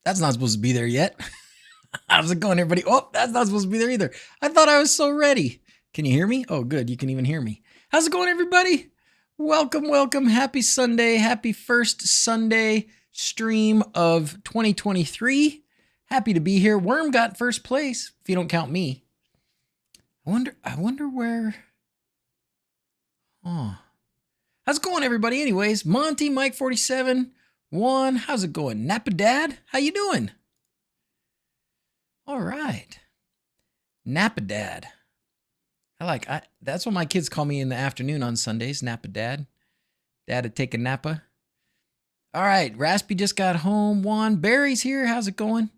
That's not supposed to be there yet. How's it going, everybody? Oh, that's not supposed to be there either. I thought I was so ready. Can you hear me? Oh, good. You can even hear me. How's it going, everybody? Welcome, welcome. Happy Sunday. Happy first Sunday stream of 2023. Happy to be here. Worm got first place, if you don't count me. I wonder where. Oh. How's it going, everybody? Anyways, Monty, Mike 47, Juan, how's it going? Napa Dad, how you doing? All right. Napa Dad. That's what my kids call me in the afternoon on Sundays, Napa Dad. Dad to take a Napa. All right, Raspy just got home. Juan, Barry's here. How's it going?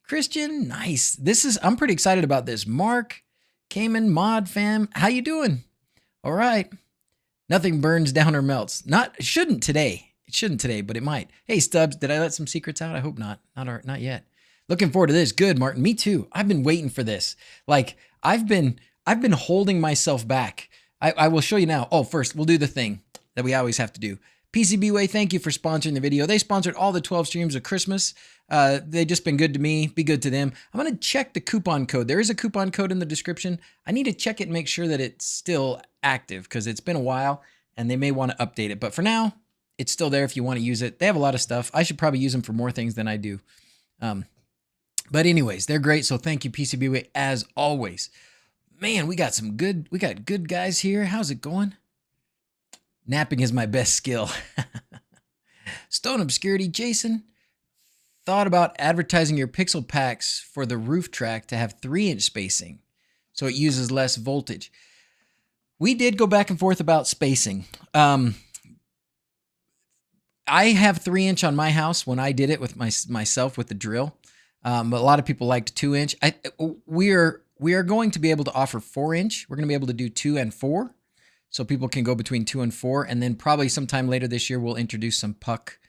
Christian, nice. I'm pretty excited about this. Mark, Cayman, Mod Fam, how you doing? All right. Nothing burns down or melts. It shouldn't today. It shouldn't today, but it might. Hey, Stubbs, did I let some secrets out? I hope not. Not yet. Looking forward to this. Good, Martin. Me too. I've been waiting for this. Like, I've been holding myself back. I will show you now. Oh, first, we'll do the thing that we always have to do. PCBWay, thank you for sponsoring the video. They sponsored all the 12 streams of Christmas. They've just been good to me. Be good to them. I'm going to check the coupon code. There is a coupon code in the description. I need to check it and make sure that it's still active because it's been a while and they may want to update it. But for now, it's still there if you want to use it. They have a lot of stuff. I should probably use them for more things than I do. But anyways, they're great. So thank you, PCBWay, as always. Man, we got good guys here. How's it going? Napping is my best skill. Stone Obscurity, Jason, thought about advertising your pixel packs for the roof track to have 3-inch spacing so it uses less voltage. We did go back and forth about spacing. I have 3-inch on my house when I did it with myself with the drill. But a lot of people liked 2-inch. We are going to be able to offer 4-inch. We're going to be able to do 2 and 4. So people can go between 2 and 4. And then probably sometime later this year, we'll introduce some puck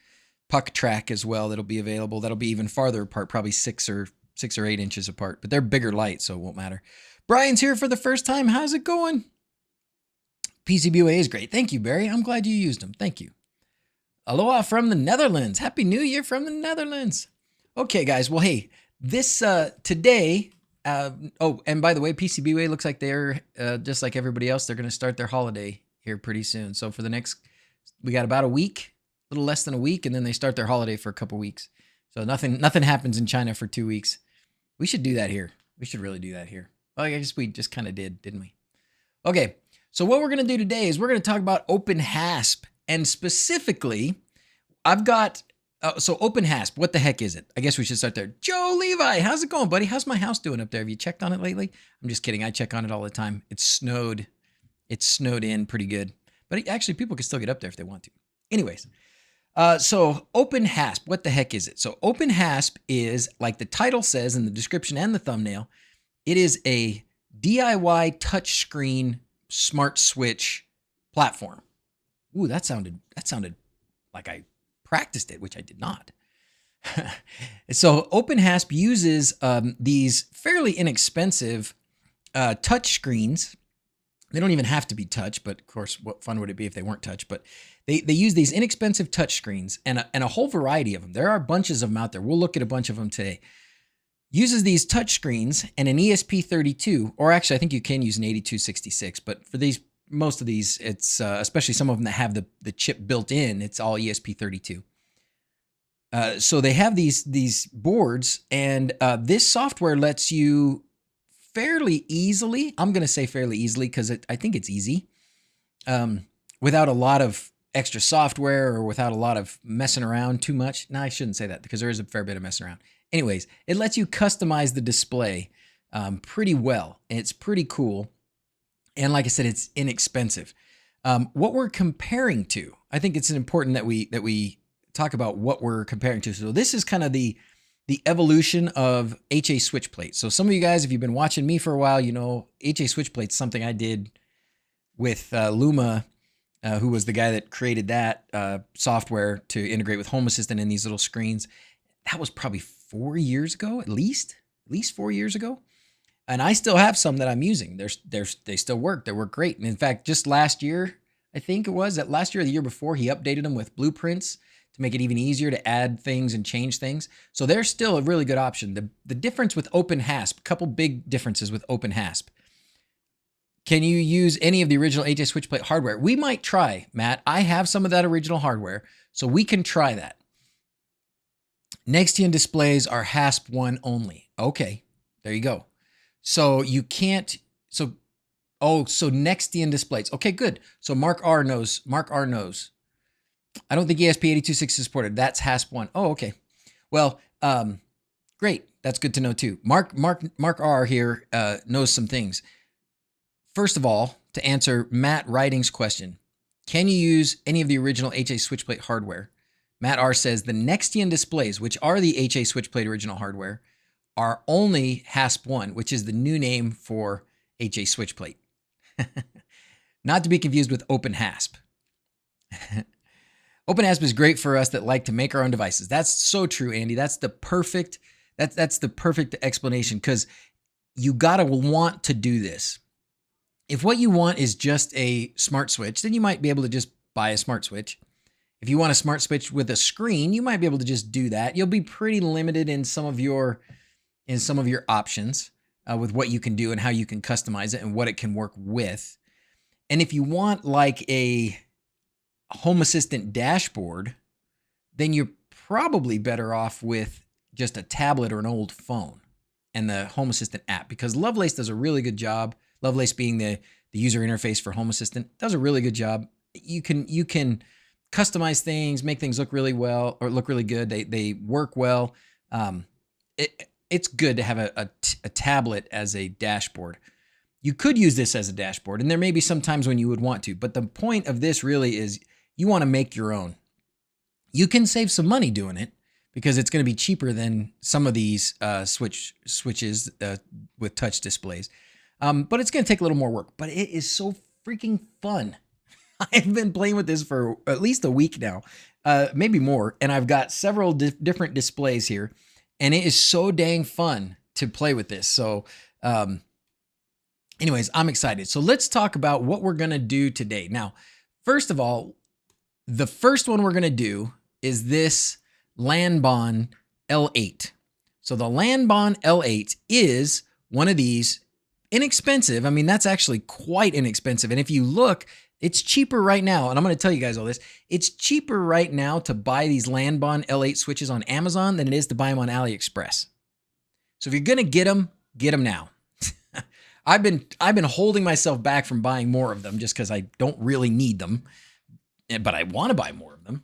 track as well. That'll be available. That'll be even farther apart, probably 6 or 8 inches apart. But they're bigger lights, so it won't matter. Brian's here for the first time. How's it going? PCBWay is great. Thank you, Barry. I'm glad you used them. Thank you. Aloha from the Netherlands. Happy New Year from the Netherlands. Okay, guys. Well, hey, this today... and by the way, PCBWay looks like they're just like everybody else. They're going to start their holiday here pretty soon. So for we got about a week, a little less than a week, and then they start their holiday for a couple weeks. So nothing happens in China for 2 weeks. We should do that here. We should really do that here. Well, I guess we just kind of did, didn't we? Okay. So what we're going to do today is we're going to talk about openHASP, and specifically, I've got. So openHASP, what the heck is it? I guess we should start there. Joe Levi, how's it going, buddy? How's my house doing up there? Have you checked on it lately? I'm just kidding. I check on it all the time. It's snowed in pretty good. But actually, people can still get up there if they want to. Anyways, so openHASP, what the heck is it? So openHASP is, like the title says in the description and the thumbnail, it is a DIY touchscreen smart switch platform. Ooh, that sounded like I practiced it, which I did not. So openHASP uses these fairly inexpensive touch screens. They don't even have to be touch, but of course, what fun would it be if they weren't touch? But they use these inexpensive touch screens and a whole variety of them. There are bunches of them out there. We'll look at a bunch of them today. Uses these touch screens and an ESP32, or actually I think you can use an 8266, but for most of these, it's especially some of them that have the chip built in, it's all ESP32. So they have these boards, and this software lets you fairly easily, I'm going to say fairly easily because I think it's easy, without a lot of extra software or without a lot of messing around too much. No, I shouldn't say that because there is a fair bit of messing around. Anyways, it lets you customize the display pretty well, and it's pretty cool. And like I said, it's inexpensive. What we're comparing to, I think it's important that we talk about what we're comparing to. So this is kind of the evolution of HA switch plates. So some of you guys, if you've been watching me for a while, you know HA switch plates, something I did with Luma, who was the guy that created that software to integrate with Home Assistant in these little screens. That was probably 4 years ago, at least 4 years ago. And I still have some that I'm using. They still work. They work great. And in fact, just last year, I think it was, that last year or the year before, he updated them with blueprints to make it even easier to add things and change things. So they're still a really good option. The difference with openHASP, a couple big differences with openHASP. Can you use any of the original HA switchplate hardware? We might try, Matt. I have some of that original hardware, so we can try that. Nextion displays are HASP1 only. Okay, there you go. So you can't, so Nextion displays. Okay, good. So Mark R knows. I don't think ESP8266 is supported. That's HASP1. Oh, okay. Well, great. That's good to know too. Mark R here knows some things. First of all, to answer Matt Writing's question, can you use any of the original HA switchplate hardware? Matt R says the Nextion displays, which are the HA switchplate original hardware, are only HASP1, which is the new name for HA switchplate. Not to be confused with openHASP. openHASP is great for us that like to make our own devices. That's so true, Andy. That's the perfect explanation, because you gotta want to do this. If what you want is just a smart switch, then you might be able to just buy a smart switch. If you want a smart switch with a screen, you might be able to just do that. You'll be pretty limited in some of your options with what you can do and how you can customize it and what it can work with. And if you want like a Home Assistant dashboard, then you're probably better off with just a tablet or an old phone and the Home Assistant app, because Lovelace does a really good job. Lovelace being the user interface for Home Assistant does a really good job. You can customize things, make things look really well or look really good. They work well. It's good to have a tablet as a dashboard. You could use this as a dashboard, and there may be some times when you would want to, but the point of this really is you want to make your own. You can save some money doing it because it's going to be cheaper than some of these switches with touch displays. But it's going to take a little more work, but it is so freaking fun. I've been playing with this for at least a week now, maybe more. And I've got several different displays here, and it is so dang fun to play with this. So anyways, I'm excited. So let's talk about what we're going to do today. Now, first of all, the first one we're going to do is this Lanbon L8. So the Lanbon L8 is one of these inexpensive. I mean, that's actually quite inexpensive. And if you look, it's cheaper right now. And I'm going to tell you guys all this. It's cheaper right now to buy these Lanbon L8 switches on Amazon than it is to buy them on AliExpress. So if you're going to get them now. I've been holding myself back from buying more of them just because I don't really need them, but I want to buy more of them.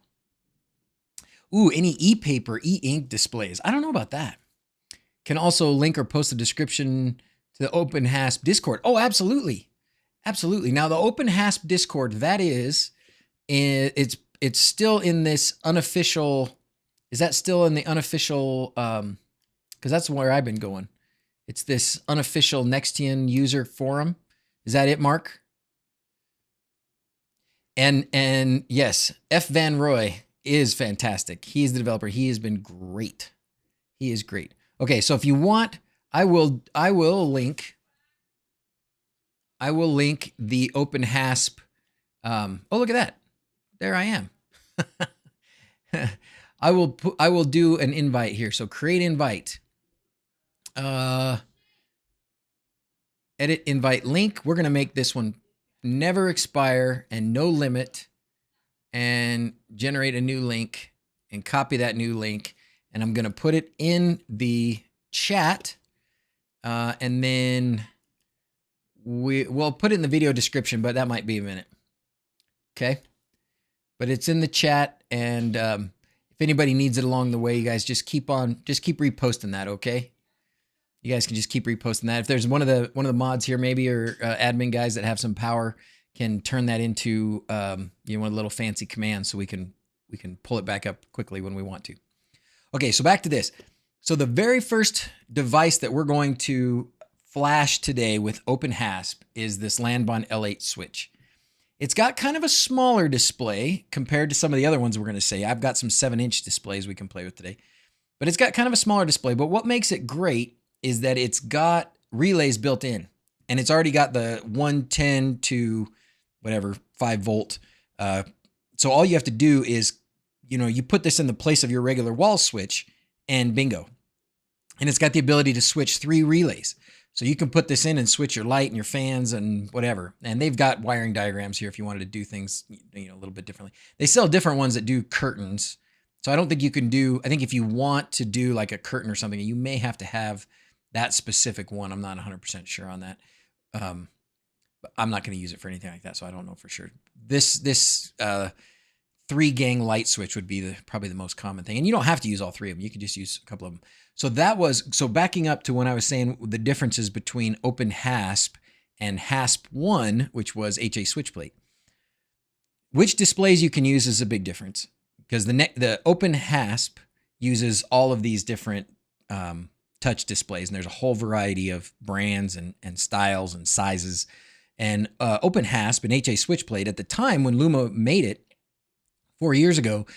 Ooh, any e-paper, e-ink displays. I don't know about that. Can also link or post a description to the openHASP Discord. Oh, absolutely. Absolutely. Now the openHASP Discord, that is, it's still in this unofficial, is that still in the unofficial, because that's where I've been going. It's this unofficial Nextion user forum. Is that it, Mark? And yes, F. Van Roy is fantastic. He's the developer. He has been great. He is great. Okay, so if you want, I will link the openHASP. Oh, look at that. There I am. I will do an invite here. So create invite. Edit invite link. We're going to make this one never expire and no limit, and generate a new link and copy that new link. And I'm going to put it in the chat. And then we'll put it in the video description, but that might be a minute. Okay. But it's in the chat. And, if anybody needs it along the way, you guys just keep reposting that. Okay. You guys can just keep reposting that. If there's one of the mods here, maybe, or admin guys that have some power, can turn that into one of the little fancy commands, so we can pull it back up quickly when we want to. Okay, so back to this. So the very first device that we're going to flash today with openHASP is this Lanbon L8 switch. It's got kind of a smaller display compared to some of the other ones we're going to say. I've got some 7-inch displays we can play with today, but it's got kind of a smaller display. But what makes it great is that it's got relays built in, and it's already got the 110 to whatever, 5 volt. So all you have to do is, you put this in the place of your regular wall switch and bingo. And it's got the ability to switch 3 relays. So you can put this in and switch your light and your fans and whatever. And they've got wiring diagrams here if you wanted to do things, a little bit differently. They sell different ones that do curtains. So I don't think you can do, I think if you want to do like a curtain or something, you may have to have that specific one. I'm not 100% sure on that. But I'm not going to use it for anything like that, so I don't know for sure. This 3-gang light switch would be probably the most common thing. And you don't have to use all 3 of them. You can just use a couple of them. So backing up to when I was saying the differences between openHASP and HASP1, which was HA switch plate. Which displays you can use is a big difference, because the openHASP uses all of these different touch displays, and there's a whole variety of brands and styles and sizes. And openHASP and HA switch plate, at the time when Luma made it 4 years ago,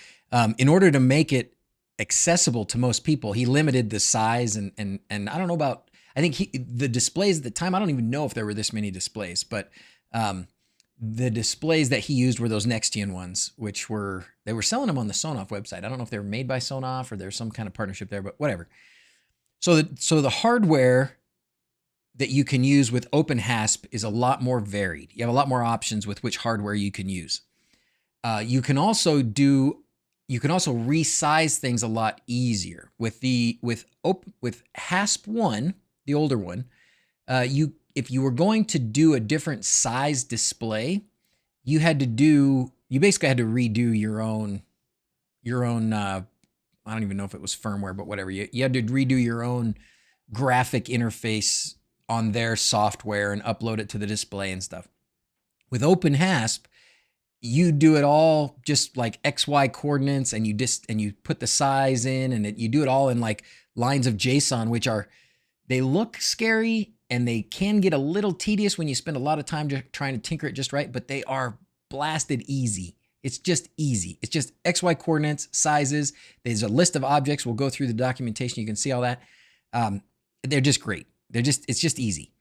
in order to make it accessible to most people, he limited the size and I don't know about, I think the displays at the time, I don't even know if there were this many displays, but the displays that he used were those Nextion ones, which they were selling them on the Signoff website. I don't know if they were made by Signoff or there's some kind of partnership there, but whatever. So the hardware that you can use with openHASP is a lot more varied. You have a lot more options with which hardware you can use. You can also resize things a lot easier with HASP1, the older one. If you were going to do a different size display, you basically had to redo your own. I don't even know if it was firmware, but whatever. You had to redo your own graphic interface on their software and upload it to the display and stuff. With openHASP, you do it all just like XY coordinates, and you put the size in, and you do it all in like lines of JSON, which they look scary and they can get a little tedious when you spend a lot of time just trying to tinker it just right, but they are blasted easy. It's just easy. It's just XY coordinates, sizes. There's a list of objects. We'll go through the documentation. You can see all that. They're just great. It's just easy.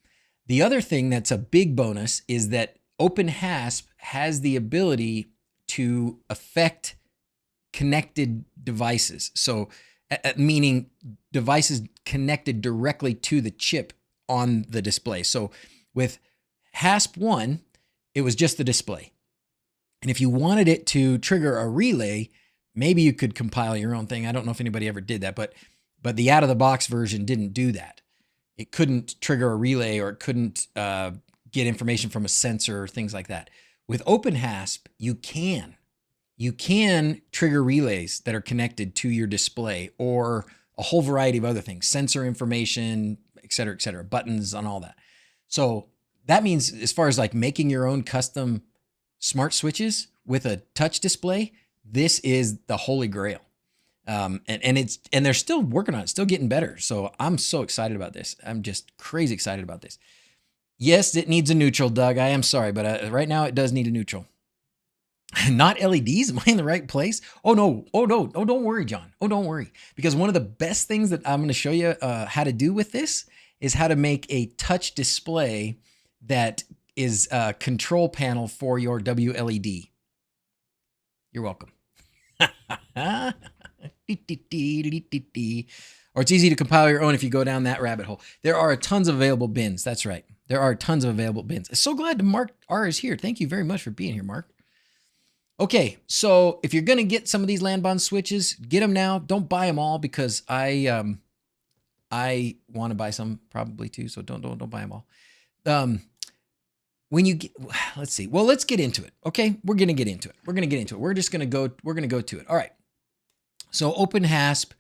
The other thing that's a big bonus is that openHASP has the ability to affect connected devices. So meaning devices connected directly to the chip on the display. So with HASP1, it was just the display. And if you wanted it to trigger a relay, maybe you could compile your own thing. I don't know if anybody ever did that, but the out-of-the-box version didn't do that. It couldn't trigger a relay, or it couldn't get information from a sensor or things like that. With openHASP, you can trigger relays that are connected to your display, or a whole variety of other things, sensor information, et cetera, buttons and all that. So that means as far as like making your own custom smart switches with a touch display, this is the holy grail. And they're still working on it, still getting better. So I'm so excited about this. I'm just crazy excited about this. Yes, it needs a neutral, Doug. I am sorry, but right now it does need a neutral. Not LEDs? Am I in the right place? Oh, no. Oh, no. Oh, don't worry, John. Oh, don't worry. Because one of the best things that I'm going to show you how to do with this is how to make a touch display that is a control panel for your wLED. You're welcome. Or it's easy to compile your own if you go down that rabbit hole. There are tons of available bins. That's right. There are tons of available bins. I'm so glad Mark R is here. Thank you very much for being here, Mark. Okay, so if you're going to get some of these Lanbon switches, get them now. Don't buy them all, because I want to buy some probably too, so don't buy them all. When you get, let's see. Well, let's get into it. Okay, we're going to get into it. We're going to go to it. All right. So openHASP,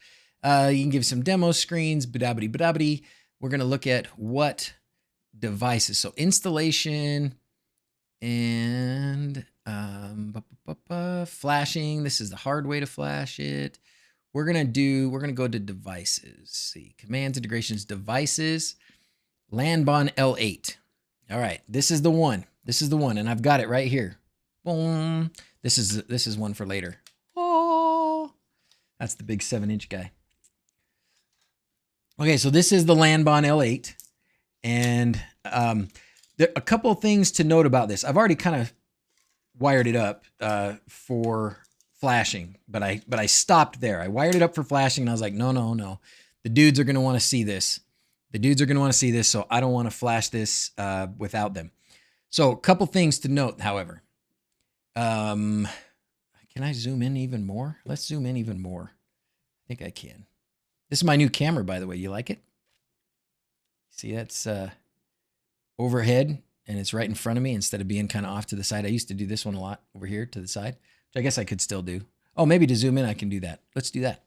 you can give some demo screens, badabity. We're going to look at what devices. So installation and flashing. This is the hard way to flash it. We're going to go to devices. See, commands, integrations, devices, Lanbon L8. All right, this is the one. And I've got it right here. Boom. This is one for later. Oh, that's the big 7-inch guy. Okay, so this is the Lanbon L8, and there are a couple of things to note about this. I've already kind of wired it up for flashing, but I stopped there. I wired it up for flashing, and I was like, no. The dudes are going to want to see this. So I don't want to flash this without them. So a couple things to note, however. Can I zoom in even more? Let's zoom in even more. I think I can. This is my new camera, by the way. You like it? See, that's overhead, and it's right in front of me instead of being kind of off to the side. I used to do this one a lot over here to the side, which I guess I could still do. Oh, maybe to zoom in, I can do that. Let's do that.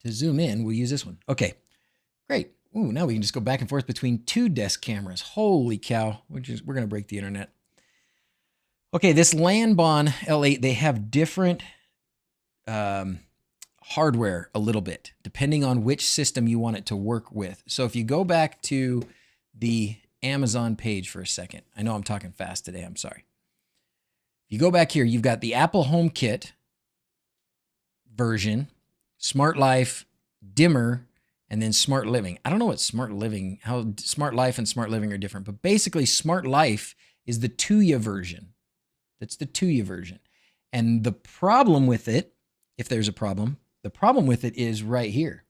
To zoom in, we'll use this one. Okay, great. Ooh, now we can just go back and forth between 2 desk cameras. Holy cow, we're going to break the internet. Okay, this Lanbon L8, they have different hardware a little bit, depending on which system you want it to work with. So if you go back to the Amazon page for a second, I know I'm talking fast today, I'm sorry. If you go back here, you've got the Apple HomeKit version, Smart Life, Dimmer, and then Smart Living. I don't know what Smart Living, how Smart Life and Smart Living are different, but basically Smart Life is the Tuya version. That's the Tuya version. And the problem with it, if there's a problem, the problem with it is right here.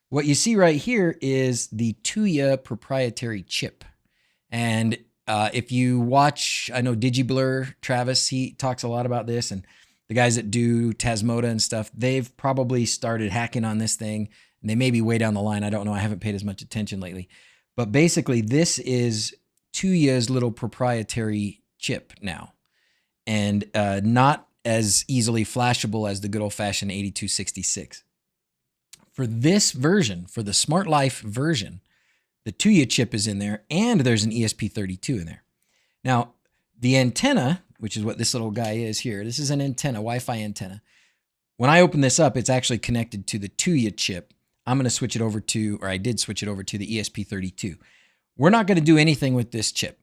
What you see right here is the Tuya proprietary chip. And if you watch, I know DigiBlur, Travis, he talks a lot about this, and the guys that do Tasmoda and stuff, they've probably started hacking on this thing, and they may be way down the line. I don't know. I haven't paid as much attention lately. But basically, this is Tuya's little proprietary chip now, and not as easily flashable as the good old-fashioned 8266. For this version, for the Smart Life version, the Tuya chip is in there, and there's an ESP32 in there. Now, the antenna, which is what this little guy is here, this is an antenna, Wi-Fi antenna. When I open this up, it's actually connected to the Tuya chip. I'm going to switch it over to, or I did switch it over to the ESP32. We're not going to do anything with this chip.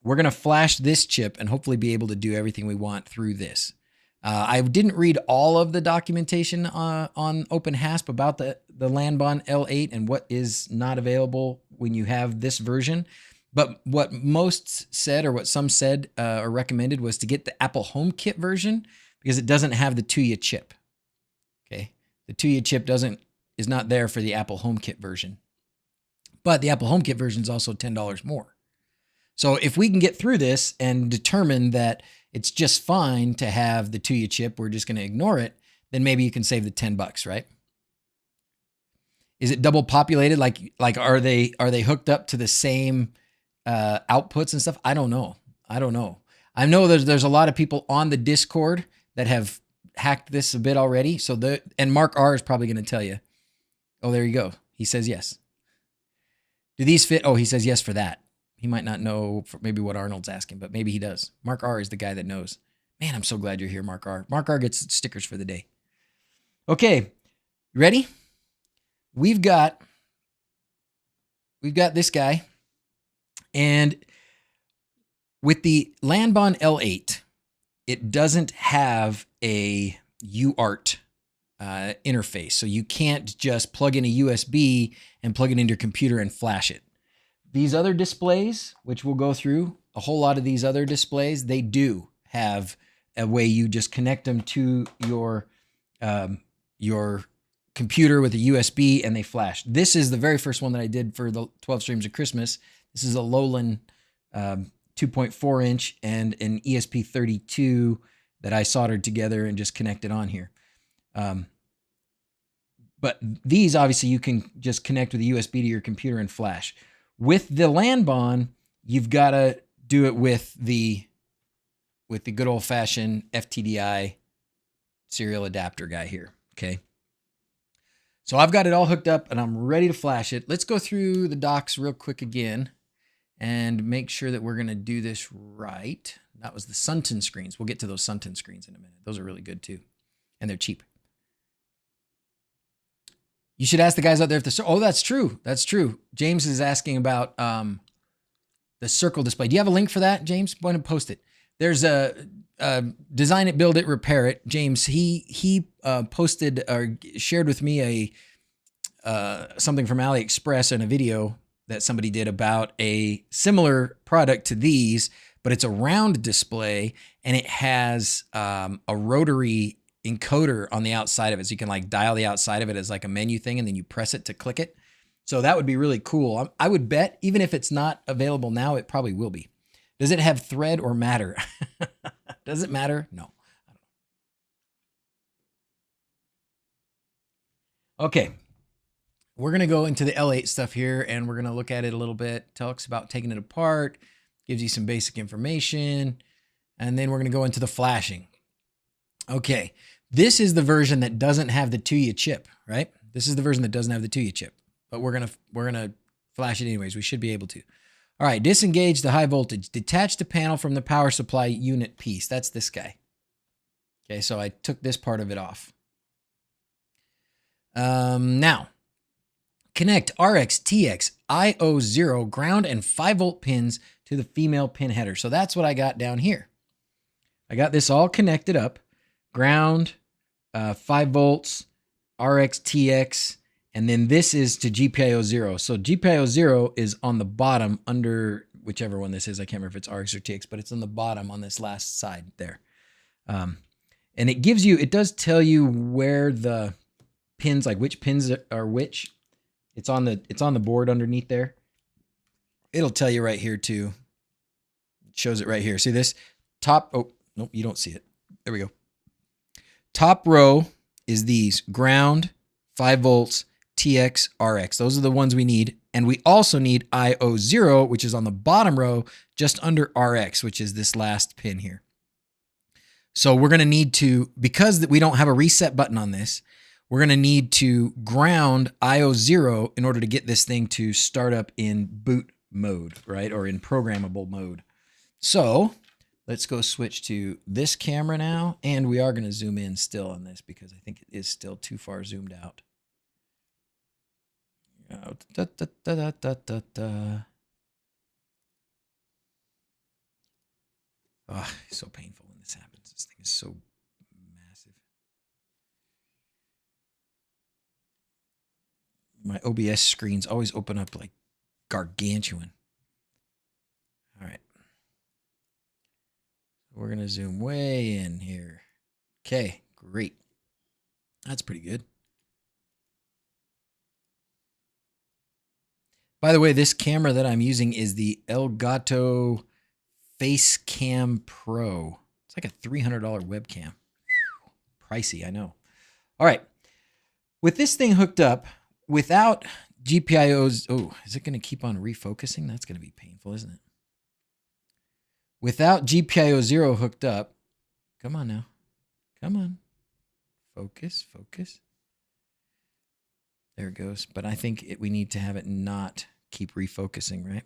We're going to flash this chip and hopefully be able to do everything we want through this. I didn't read all of the documentation on openHASP about the Lanbon L8 and what is not available when you have this version. But what most said, or what some said or recommended, was to get the Apple HomeKit version because it doesn't have the Tuya chip. Okay, the Tuya chip is not there for the Apple HomeKit version. But the Apple HomeKit version is also $10 more. So if we can get through this and determine that it's just fine to have the Tuya chip, we're just going to ignore it, then maybe you can save the $10, right? Is it double populated? Like are they hooked up to the same outputs and stuff? I don't know. I know there's a lot of people on the Discord that have hacked this a bit already. So and Mark R is probably going to tell you. Oh, there you go. He says yes. Do these fit? Oh, he says yes for that. He might not know maybe what Arnold's asking, but maybe he does. Mark R is the guy that knows. Man, I'm so glad you're here, Mark R. Mark R gets stickers for the day. Okay, you ready? We've got this guy, and with the Lanbon L8, it doesn't have a UART interface, so you can't just plug in a USB and plug it into your computer and flash it. These other displays, which we'll go through, a whole lot of these other displays, they do have a way you just connect them to your computer with a USB and they flash. This is the very first one that I did for the 12 Streams of Christmas. This is a LoLin 2.4 inch and an ESP32 that I soldered together and just connected on here. But these, obviously, you can just connect with a USB to your computer and flash. With the Lanbon, you've got to do it with the good old-fashioned FTDI serial adapter guy here, okay? So I've got it all hooked up, and I'm ready to flash it. Let's go through the docs real quick again and make sure that we're going to do this right. That was the Suntun screens. We'll get to those Suntun screens in a minute. Those are really good, too, and they're cheap. You should ask the guys out there if the... Oh, that's true. That's true. James is asking about the circle display. Do you have a link for that, James? Go ahead and post it. There's a design it, build it, repair it. James, he posted or shared with me something from AliExpress in a video that somebody did about a similar product to these, but it's a round display and it has a rotary encoder on the outside of it. So you can like dial the outside of it as like a menu thing and then you press it to click it. So that would be really cool. I would bet even if it's not available now, it probably will be. Does it have thread or matter? Does it matter? No. Okay. We're going to go into the L8 stuff here and we're going to look at it a little bit. Talks about taking it apart, gives you some basic information, and then we're going to go into the flashing. Okay. This is the version that doesn't have the 2U chip, right? This is the version that doesn't have the 2U chip, but we're going to flash it anyways. We should be able to. All right. Disengage the high voltage. Detach the panel from the power supply unit piece. That's this guy. Okay. So I took this part of it off. Now connect RX, TX, IO0 ground and 5-volt pins to the female pin header. So that's what I got down here. I got this all connected up. Ground, 5 volts, RX, TX, and then this is to GPIO 0. So GPIO 0 is on the bottom under whichever one this is. I can't remember if it's RX or TX, but it's on the bottom on this last side there. And it gives you, it does tell you where the pins, like which pins are which. It's on the board underneath there. It'll tell you right here too. It shows it right here. See this? Top, oh, nope, you don't see it. There we go. Top row is these ground, 5 volts, TX, RX. Those are the ones we need. And we also need IO0, which is on the bottom row, just under RX, which is this last pin here. So we're going to need to, because we don't have a reset button on this, we're going to need to ground IO0 in order to get this thing to start up in boot mode, right? Or in programmable mode. So let's go switch to this camera now. And we are going to zoom in still on this because I think it is still too far zoomed out. Oh, it's so painful when this happens. This thing is so massive. My OBS screens always open up like gargantuan. All right. We're going to zoom way in here. Okay, great. That's pretty good. By the way, this camera that I'm using is the Elgato Facecam Pro. It's like a $300 webcam. Pricey, I know. All right. With this thing hooked up, without GPIOs, oh, is it going to keep on refocusing? That's going to be painful, isn't it? Without GPIO 0 hooked up, come on now. Come on. Focus, focus. There it goes. But I think we need to have it not keep refocusing, right?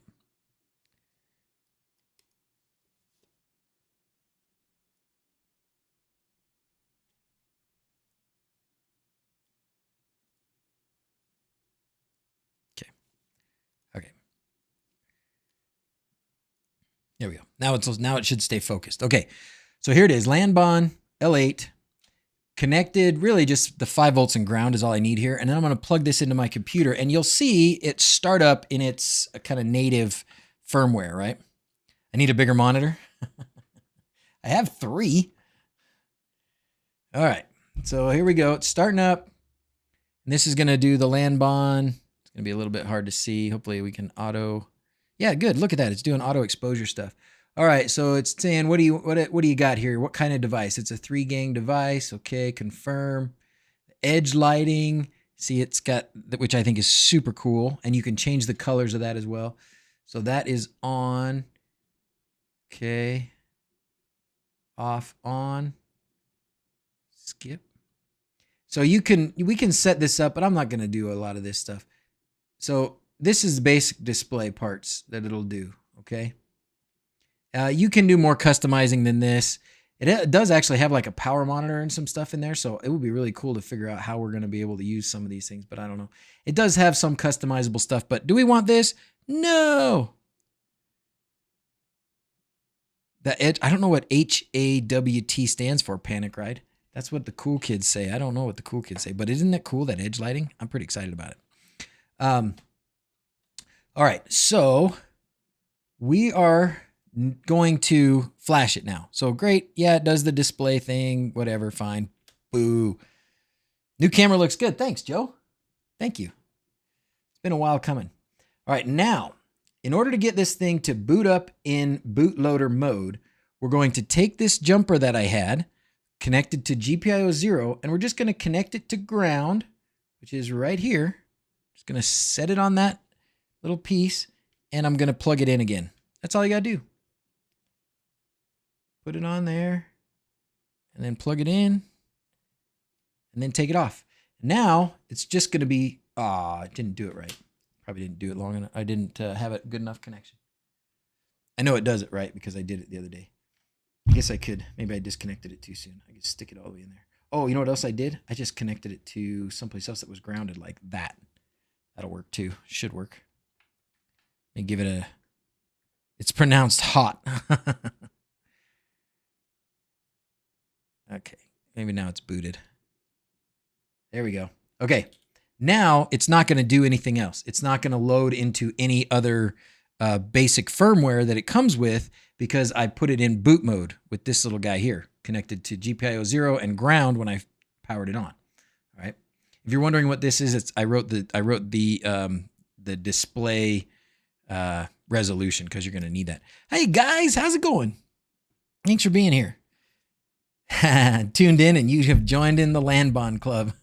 Okay. Okay. There we go. Now it should stay focused. Okay. So here it is. Lanbon L8 connected. Really just the 5 volts and ground is all I need here. And then I'm going to plug this into my computer and you'll see it start up in its kind of native firmware, right? I need a bigger monitor. I have 3. All right. So here we go. It's starting up. And this is going to do the Lanbon. It's going to be a little bit hard to see. Hopefully we can auto. Yeah, good. Look at that. It's doing auto exposure stuff. All right. So it's saying, what do you got here? What kind of device? It's a 3-gang device. Okay. Confirm. Edge lighting. See, it's got, which I think is super cool. And you can change the colors of that as well. So that is on. Okay. Off, on. Skip. So we can set this up, but I'm not going to do a lot of this stuff. So this is basic display parts that it'll do. Okay. You can do more customizing than this. It does actually have like a power monitor and some stuff in there. So it would be really cool to figure out how we're going to be able to use some of these things, but I don't know. It does have some customizable stuff, but do we want this? No. The edge, I don't know what HAWT stands for, Panic Ride. That's what the cool kids say. I don't know what the cool kids say, but isn't that cool, that edge lighting? I'm pretty excited about it. All right, so we are going to flash it now. So great. Yeah, it does the display thing, whatever, fine. Boo. New camera looks good. Thanks, Joe. Thank you. It's been a while coming. All right, now, in order to get this thing to boot up in bootloader mode, we're going to take this jumper that I had connected to GPIO 0, and we're just going to connect it to ground, which is right here. Just going to set it on that little piece, and I'm going to plug it in again. That's all you got to do. Put it on there, and then plug it in, and then take it off. Now, it's just going to be, I didn't do it right. Probably didn't do it long enough. I didn't have a good enough connection. I know it does it right because I did it the other day. I guess I could. Maybe I disconnected it too soon. I could stick it all the way in there. Oh, you know what else I did? I just connected it to someplace else that was grounded like that. That'll work too. Should work. Let me give it a... It's pronounced hot. Okay. Maybe now it's booted. There we go. Okay. Now it's not going to do anything else. It's not going to load into any other basic firmware that it comes with because I put it in boot mode with this little guy here connected to GPIO 0 and ground when I powered it on. All right. If you're wondering what this is, I wrote the display resolution because you're going to need that. Hey guys, how's it going? Thanks for being here. Tuned in and you have joined in the Lanbon Club.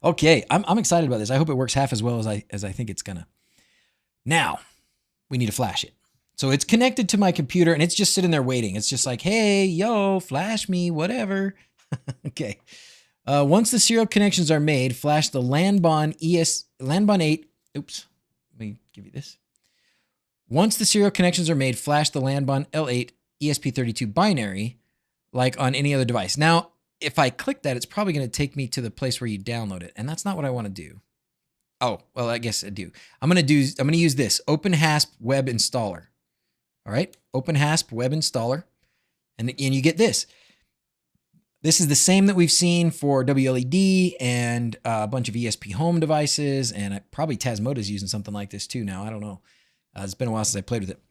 Okay, I'm excited about this. I hope it works half as well as I think it's gonna. Now, we need to flash it. So it's connected to my computer and it's just sitting there waiting. It's just like, hey, yo, flash me, whatever. Okay. Once the serial connections are made, flash the Lanbon 8. Oops, let me give you this. Once the serial connections are made, flash the Lanbon L8 ESP32 binary like on any other device. Now, if I click that, it's probably going to take me to the place where you download it. And that's not what I want to do. Oh, well, I guess I do. I'm going to use this openHASP web installer. All right. openHASP web installer. And you get this. This is the same that we've seen for wLED and a bunch of ESP home devices. And probably Tasmota is using something like this too now. I don't know. It's been a while since I played with it.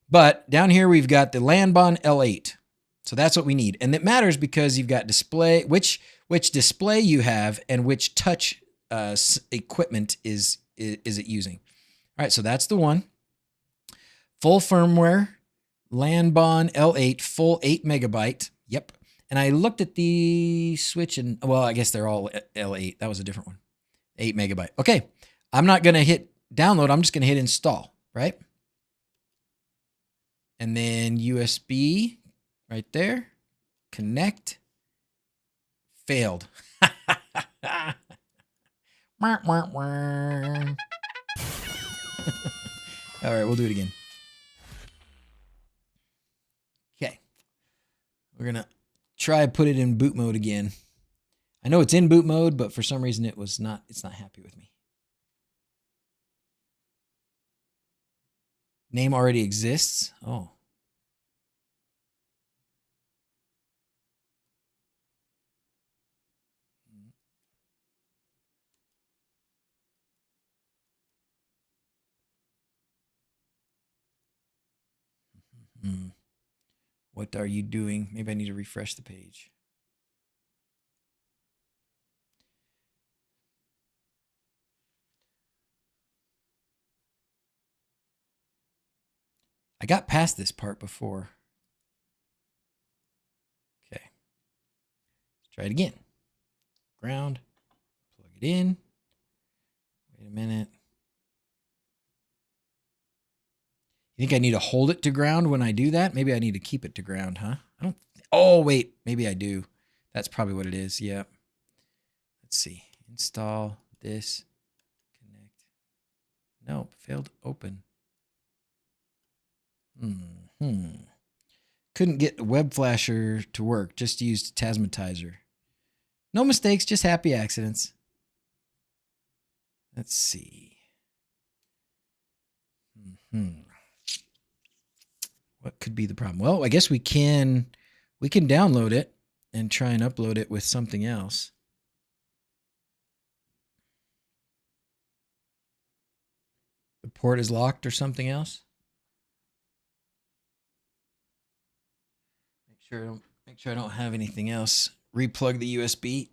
But down here, we've got the Lanbon L8. So that's what we need. And it matters because you've got display, which display you have and which touch equipment is it using. All right, so that's the one. Full firmware, Lanbon L8, full 8 megabyte. Yep. And I looked at the switch and, well, I guess they're all L8. That was a different one. 8 megabyte. Okay, I'm not going to hit download. I'm just going to hit install, right? And then USB. Right there. Connect. Failed. All right, we'll do it again. Okay. We're going to try put it in boot mode again. I know it's in boot mode, but for some reason it's not happy with me. Name already exists. Oh. What are you doing? Maybe I need to refresh the page. I got past this part before. Okay. Let's try it again. Ground. Plug it in. Wait a minute. You think I need to hold it to ground when I do that? Maybe I need to keep it to ground, huh? I don't. Oh, wait. Maybe I do. That's probably what it is. Yep. Let's see. Install this. Connect. Nope. Failed open. Couldn't get Web Flasher to work. Just used Tasmatizer. No mistakes, just happy accidents. Let's see. What could be the problem? Well, I guess we can download it and try and upload it with something else. The port is locked or something else. make sure I don't have anything else. Replug the USB.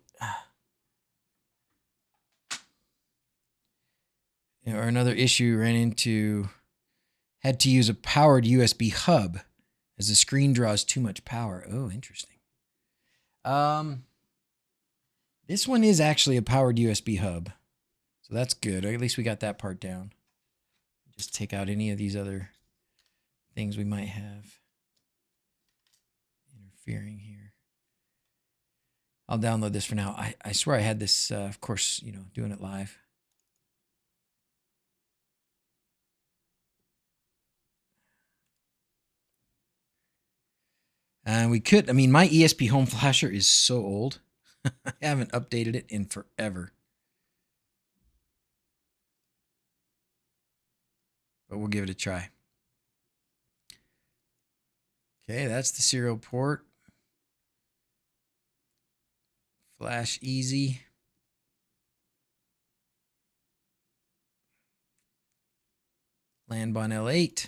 Or another issue ran into, had to use a powered USB hub as the screen draws too much power. Oh, interesting. This one is actually a powered USB hub. So that's good. Or at least we got that part down. Just take out any of these other things we might have interfering here. I'll download this for now. I swear I had this, of course, you know, doing it live. And we could, I mean, my ESP home flasher is so old. I haven't updated it in forever. But we'll give it a try. Okay, that's the serial port. Flash easy. Lanbon L8.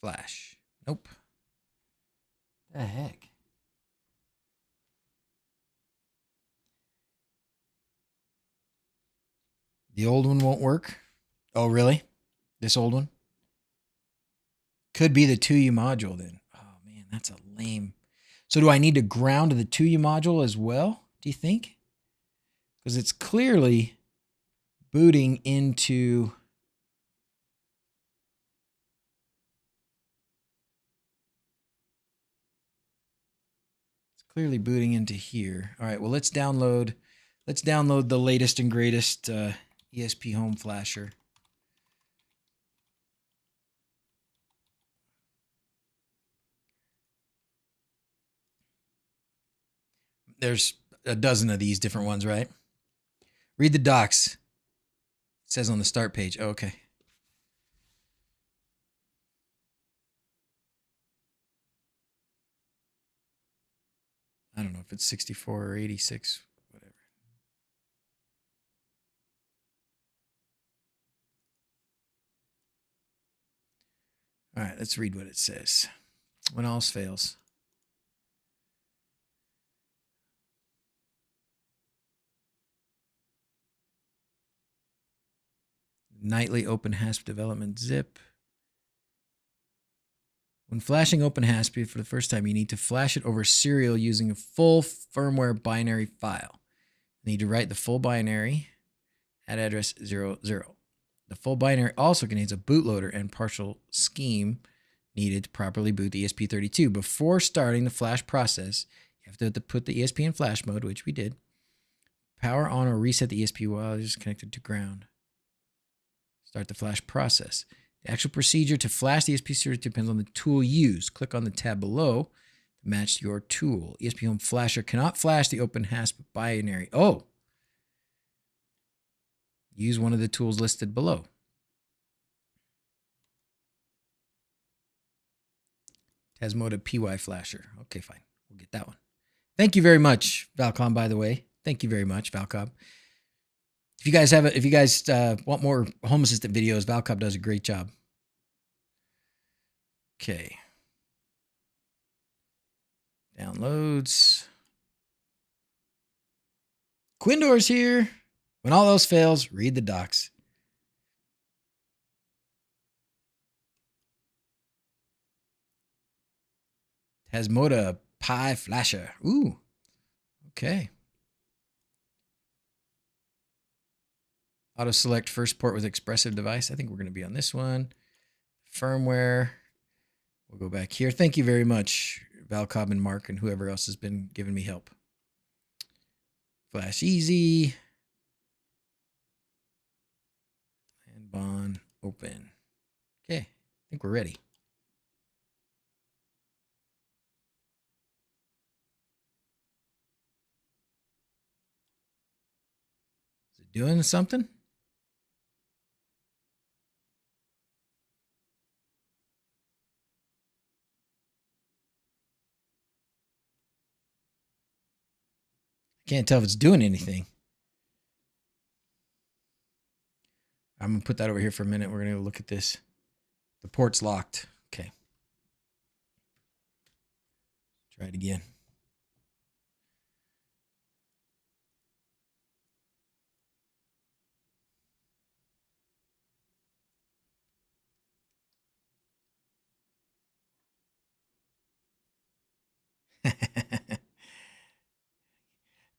Flash. Nope. The heck? The old one won't work? Oh, really? This old one? Could be the 2U module then. Oh, man, that's a lame. So do I need to ground the 2U module as well, do you think? Because it's clearly booting into... Clearly booting into here. All right, well, let's download the latest and greatest ESP home flasher. There's a dozen of these different ones, right? Read the docs. It says on the start page. Oh, okay. I don't know if it's 64 or 86, whatever. All right, let's read what it says. When all else fails. Nightly openHASP development zip. When flashing openHASP for the first time, you need to flash it over serial using a full firmware binary file. You need to write the full binary at address 00. The full binary also contains a bootloader and partial scheme needed to properly boot the ESP32. Before starting the flash process, you have to put the ESP in flash mode, which we did. Power on or reset the ESP while it is connected to ground. Start the flash process. The actual procedure to flash the ESP32 depends on the tool used. Click on the tab below to match your tool. ESP Home Flasher cannot flash the openHASP binary. Oh! Use one of the tools listed below. Tasmota PY Flasher. Okay, fine. We'll get that one. Thank you very much, Valcom, by the way. Thank you very much, Valcom. If you guys want more Home Assistant videos, Valcom does a great job. Okay. Downloads. Quindor's here. When all else fails, read the docs. Tasmota Pi Flasher. Ooh. Okay. Auto select first port with expressive device. I think we're going to be on this one. Firmware. We'll go back here. Thank you very much, Valcob and Mark and whoever else has been giving me help. Flash easy. Lanbon open. Okay, I think we're ready. Is it doing something? I can't tell if it's doing anything. I'm going to put that over here for a minute. We're going to look at this. The port's locked. Okay. Try it again.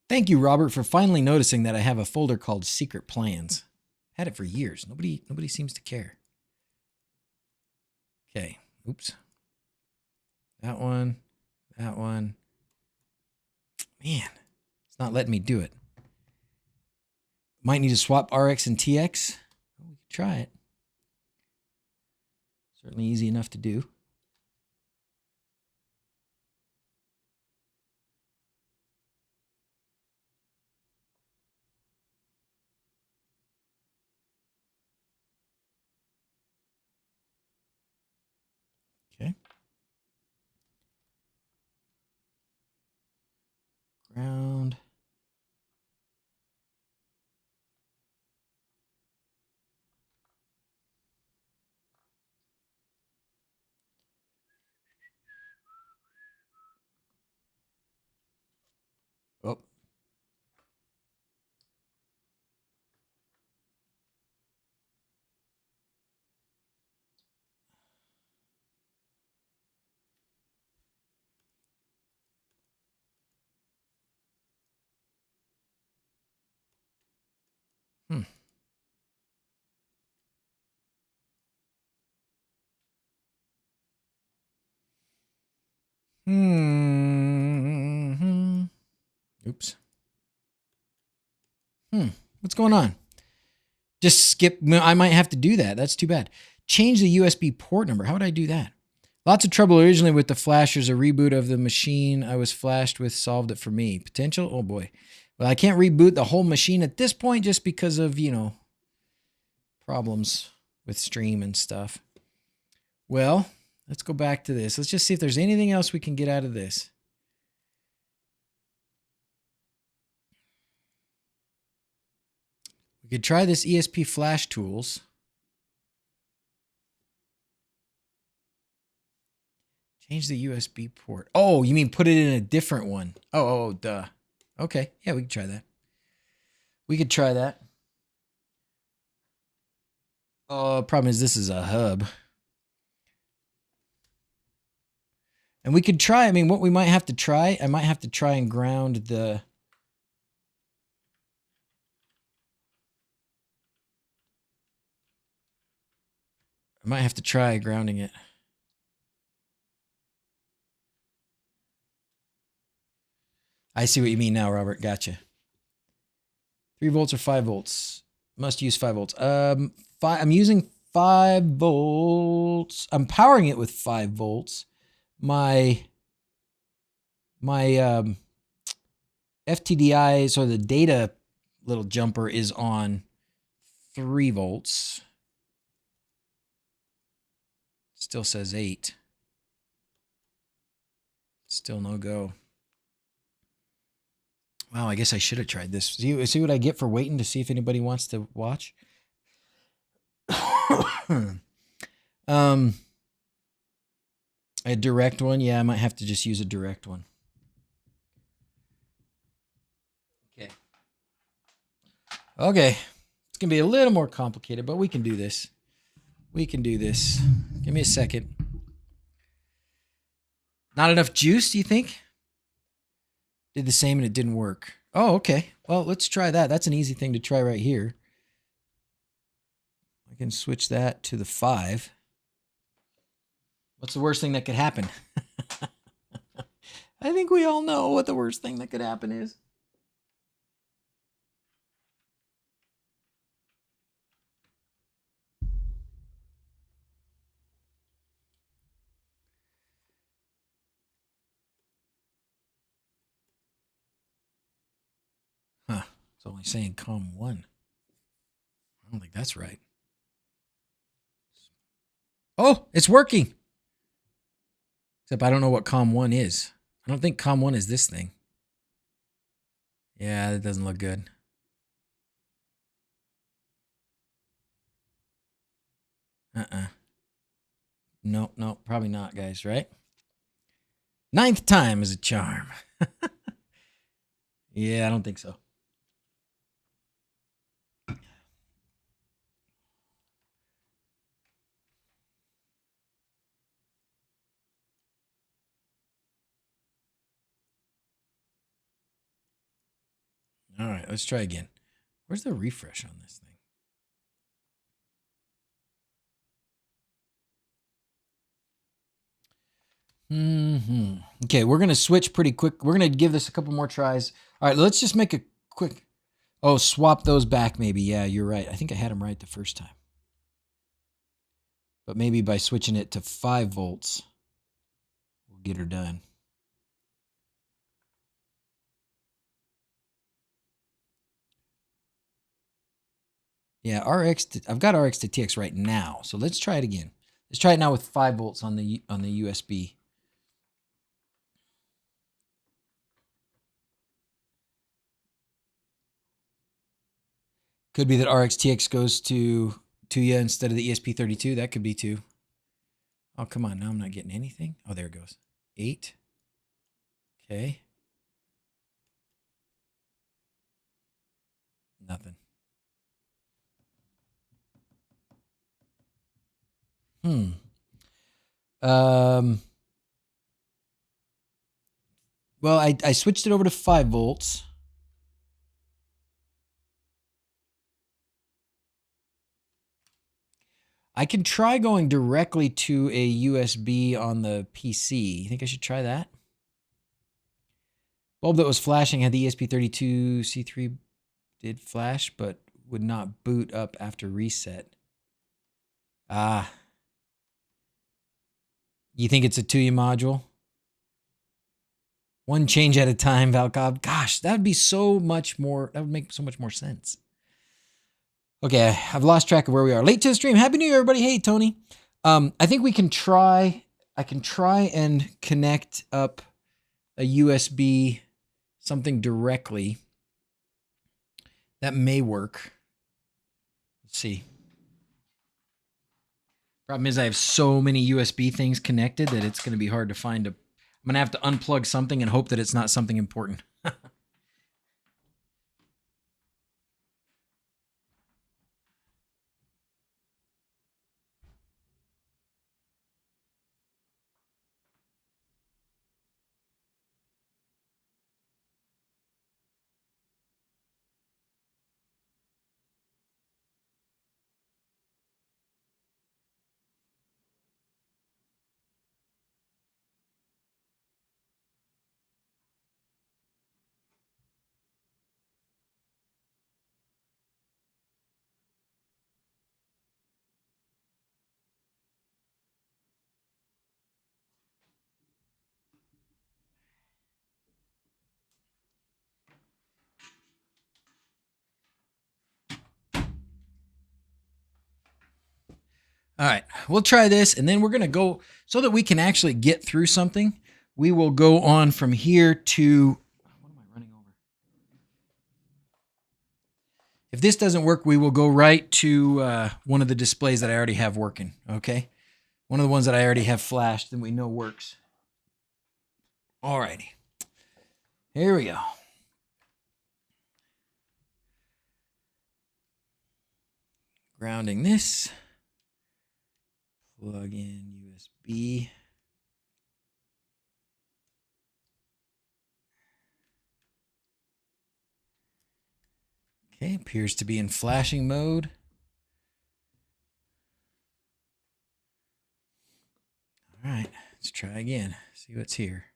Thank you, Robert, for finally noticing that I have a folder called Secret Plans. Had it for years. Nobody seems to care. Okay. Oops. That one. That one. Man, it's not letting me do it. Might need to swap RX and TX. We could try it. Certainly easy enough to do. Okay. Ground. Oh. Oops. What's going on? Just skip. I might have to do that. That's too bad. Change the USB port number. How would I do that? Lots of trouble originally with the flashers. A reboot of the machine I was flashed with solved it for me. Potential? Oh boy. Well, I can't reboot the whole machine at this point just because of, you know, problems with stream and stuff. Well, let's go back to this. Let's just see if there's anything else we can get out of this. We could try this ESP Flash Tools. Change the USB port. Oh, you mean put it in a different one? Oh, duh. Okay, yeah, we could try that. We could try that. Problem is this is a hub. And we could try, I mean, what we might have to try, I might have to try and ground the... I might have to try grounding it. I see what you mean now, Robert. Gotcha. 3 volts or 5 volts? Must use 5 volts. I'm using 5 volts. I'm powering it with 5 volts. My FTDI, so the data little jumper is on 3 volts. Still says 8. Still no go. Wow, I guess I should have tried this. See what I get for waiting to see if anybody wants to watch? A direct one? Yeah, I might have to just use a direct one. Okay. It's going to be a little more complicated, but we can do this. We can do this. Give me a second. Not enough juice, you think? Did the same and it didn't work. Oh, okay. Well, let's try that. That's an easy thing to try right here. I can switch that to the 5. What's the worst thing that could happen? I think we all know what the worst thing that could happen is. Huh. It's only saying COM1. I don't think that's right. Oh, it's working. Except I don't know what COM1 is. I don't think COM1 is this thing. Yeah, that doesn't look good. No, probably not, guys, right? Ninth time is a charm. Yeah, I don't think so. All right, let's try again. Where's the refresh on this thing? Okay, we're going to switch pretty quick. We're going to give this a couple more tries. All right, let's just make a quick... Oh, swap those back maybe. Yeah, you're right. I think I had them right the first time. But maybe by switching it to 5 volts, we'll get her done. Yeah, I've got RX to TX right now. So let's try it again. Let's try it now with 5 volts on the USB. Could be that RX-TX goes to you instead of the ESP32. That could be too. Oh, come on. Now I'm not getting anything. Oh, there it goes. 8. Okay. Nothing. Well, I switched it over to 5 volts. I can try going directly to a USB on the PC. You think I should try that? Bulb that was flashing had the ESP32 C3 did flash, but would not boot up after reset. Ah. You think it's a Tuya module? One change at a time, Valcob. Gosh, that would be so much more. That would make so much more sense. Okay, I've lost track of where we are. Late to the stream. Happy New Year, everybody. Hey, Tony. I think we can try. I can try and connect up a USB something directly. That may work. Let's see. Problem is I have so many USB things connected that it's going to be hard to find. I'm going to have to unplug something and hope that it's not something important. All right, we'll try this, and then we're going to go, so that we can actually get through something, we will go on from here to, what am I running over? If this doesn't work, we will go right to one of the displays that I already have working, okay? One of the ones that I already have flashed and we know works. All righty. Here we go. Grounding this. Plug in USB. Okay, appears to be in flashing mode. All right, let's try again. See what's here.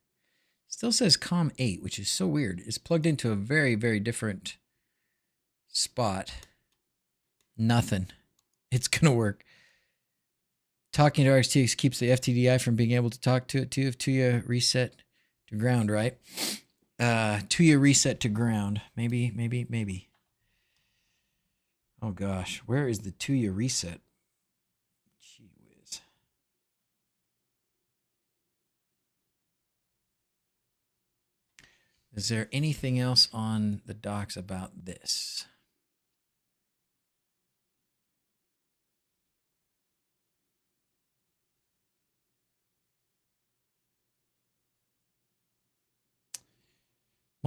Still says COM8, which is so weird. It's plugged into a very, very different spot. Nothing. It's going to work. Talking to RxTX keeps the FTDI from being able to talk to it too if Tuya reset to ground, right? Tuya reset to ground. Maybe. Oh gosh, where is the Tuya reset? Gee whiz. Is there anything else on the docs about this?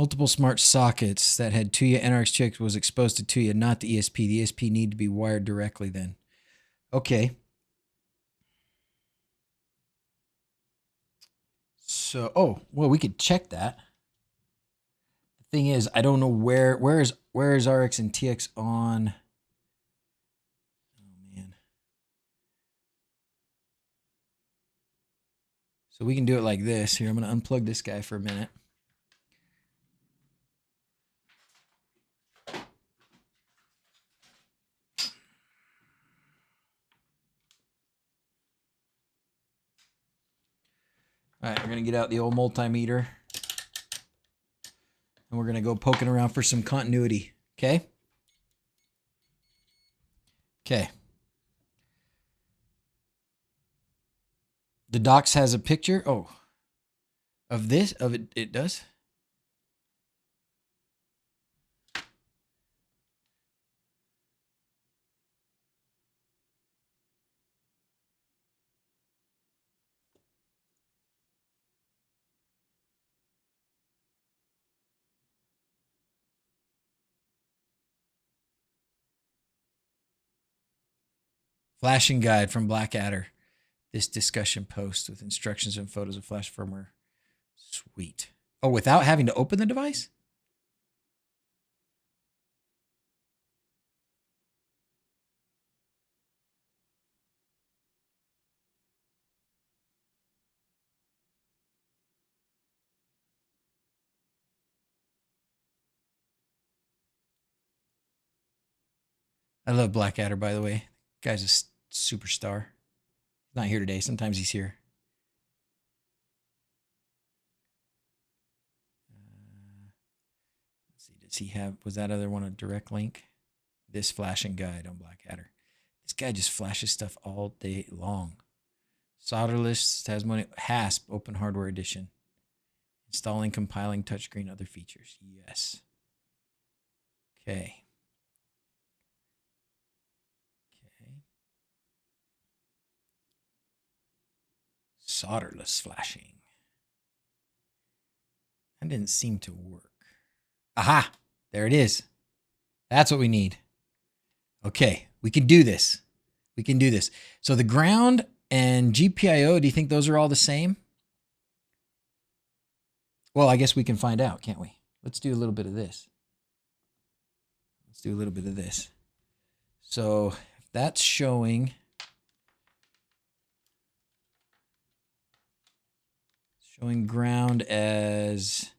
Multiple smart sockets that had Tuya NRX chips was exposed to Tuya, not the ESP. The ESP need to be wired directly then. Okay. So, oh, well, we could check that. The thing is, I don't know where is RX and TX on. Oh man. So we can do it like this. Here, I'm going to unplug this guy for a minute. All right, we're going to get out the old multimeter. And we're going to go poking around for some continuity. Okay? Okay. The docs has a picture. Oh. Of this? Of it? It does? Flashing guide from Blackadder. This discussion post with instructions and photos of flash firmware. Sweet. Oh, without having to open the device? I love Blackadder, by the way. Guy's a superstar. He's not here today. Sometimes he's here. Let's see. Does he have, was that other one a direct link? This flashing guide on Blackadder. This guy just flashes stuff all day long. Solderless Tasmanian HASP Open Hardware Edition. Installing, compiling, touchscreen, other features. Yes. Okay. Solderless flashing. That didn't seem to work. Aha! There it is. That's what we need. Okay, we can do this. We can do this. So the ground and GPIO, do you think those are all the same? Well, I guess we can find out, can't we? Let's do a little bit of this. Let's do a little bit of this. So if that's showing ground as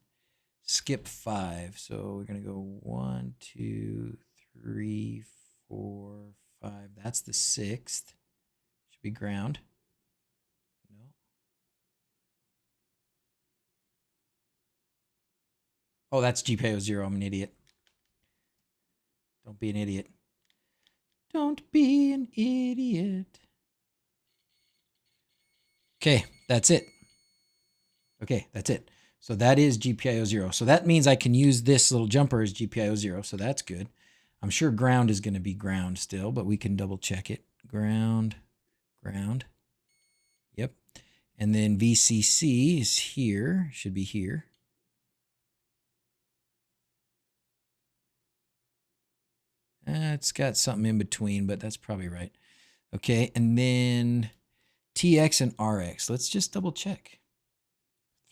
skip 5. So we're going to go 1, 2, 3, 4, 5. That's the 6th. Should be ground. No. Oh, that's GPIO 0. I'm an idiot. Don't be an idiot. Don't be an idiot. Okay, that's it. Okay, that's it. So that is GPIO 0. So that means I can use this little jumper as GPIO 0. So that's good. I'm sure ground is going to be ground still, but we can double check it. Ground, ground. Yep. And then VCC is here. Should be here. It's got something in between, but that's probably right. Okay, and then TX and RX. Let's just double check.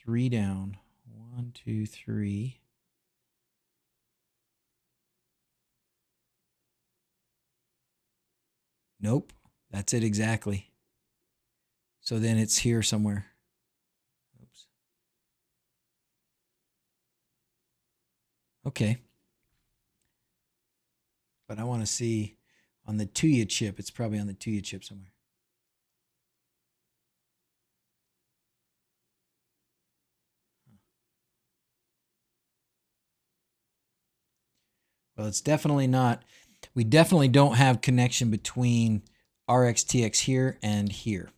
3 down. 1, 2, 3. Nope, that's it exactly. So then it's here somewhere. Oops. Okay. But I want to see on the Tuya chip. It's probably on the Tuya chip somewhere. Well, it's definitely not. We definitely don't have connection between RX, TX here and here.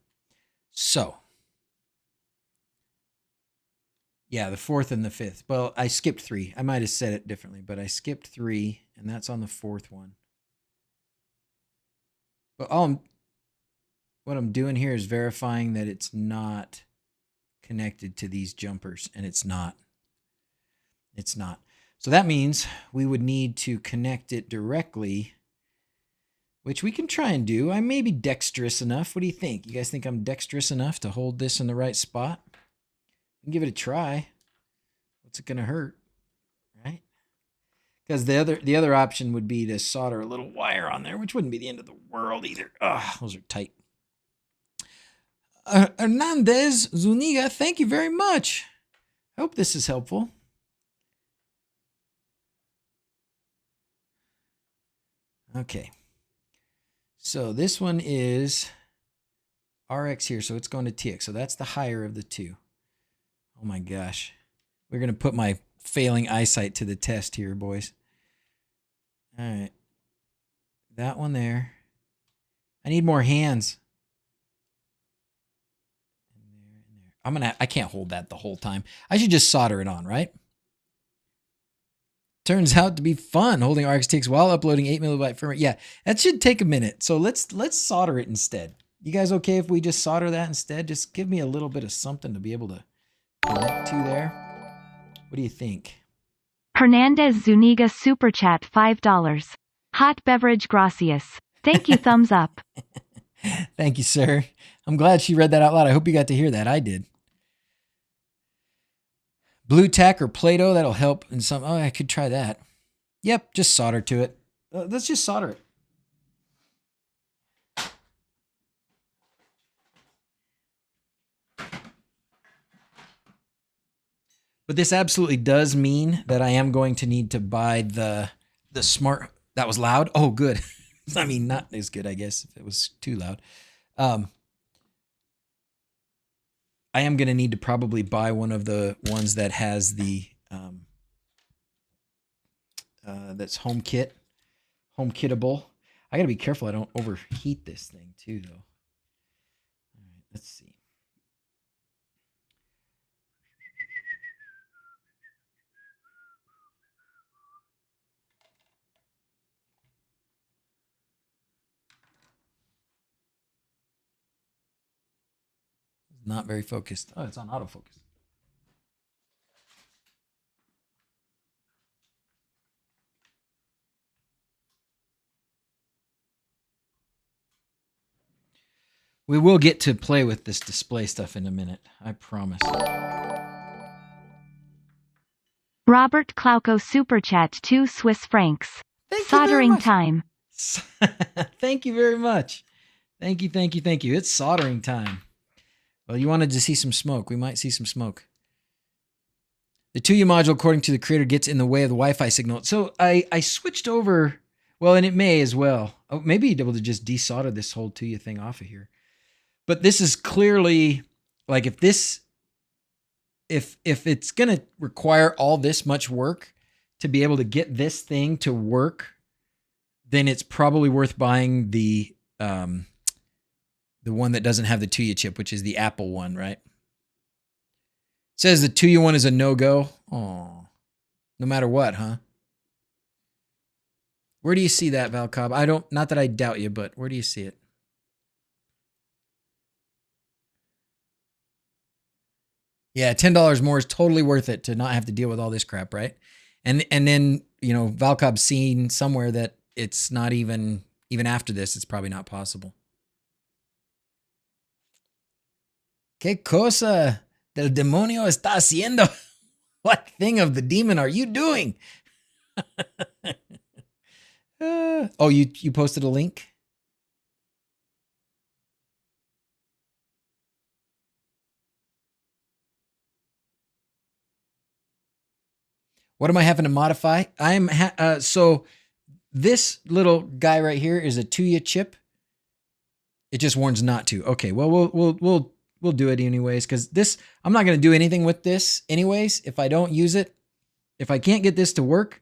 So, yeah, the 4th and the 5th. Well, I skipped 3. I might have said it differently, but I skipped 3, and that's on the 4th one. But what I'm doing here is verifying that it's not connected to these jumpers, and it's not. It's not. So that means we would need to connect it directly, which we can try and do. I may be dexterous enough. What do you think? You guys think I'm dexterous enough to hold this in the right spot? We can give it a try. What's it going to hurt, right? Because the other option would be to solder a little wire on there, which wouldn't be the end of the world either. Ugh, those are tight. Hernandez Zuniga, thank you very much. I hope this is helpful. Okay. So this one is RX here, so it's going to TX. So that's the higher of the two. Oh my gosh. We're going to put my failing eyesight to the test here, boys. All right. That one there. I need more hands. I can't hold that the whole time. I should just solder it on, right? Turns out to be fun. Holding RX takes while uploading 8 MB firmware. Yeah, that should take a minute. So let's solder it instead. You guys okay if we just solder that instead? Just give me a little bit of something to be able to connect to there. What do you think? Hernandez Zuniga Super Chat $5. Hot beverage gracias. Thank you, thumbs up. Thank you, sir. I'm glad she read that out loud. I hope you got to hear that. I did. Blue tack or Play-Doh, that'll help in some. Oh, I could try that. Yep, just solder to it. Let's just solder it. But this absolutely does mean that I am going to need to buy the smart. That was loud. Oh, good. I mean, not as good, I guess, if it was too loud. I am going to need to probably buy one of the ones that has the that's home kittable. I got to be careful I don't overheat this thing too, though. All right, let's see. Not very focused. Oh, it's on autofocus. We will get to play with this display stuff in a minute. I promise. Robert Klauko Super Chat 2 Swiss francs. Soldering time. Thank you very much. Thank you. It's soldering time. Well, you wanted to see some smoke. We might see some smoke. The 2U module, according to the creator, gets in the way of the Wi-Fi signal. So I switched over. Well, and it may as well. Oh, maybe you'd be able to just desolder this whole 2U thing off of here. But this is clearly, like, if it's going to require all this much work to be able to get this thing to work, then it's probably worth buying the one that doesn't have the 2U chip, which is the Apple one, right? It says the 2U one is a no-go. Oh, no matter what, huh? Where do you see that, Valcob? Not that I doubt you, but where do you see it? Yeah, $10 more is totally worth it to not have to deal with all this crap, right? And then, you know, Valcob's seen somewhere that it's not even after this, it's probably not possible. ¿Qué cosa del demonio está haciendo? What thing of the demon are you doing? Oh, you posted a link? What am I having to modify? So this little guy right here is a 2U chip. It just warns not to. Okay, well we'll do it anyways, because this, I'm not going to do anything with this anyways. If I don't use it, if I can't get this to work,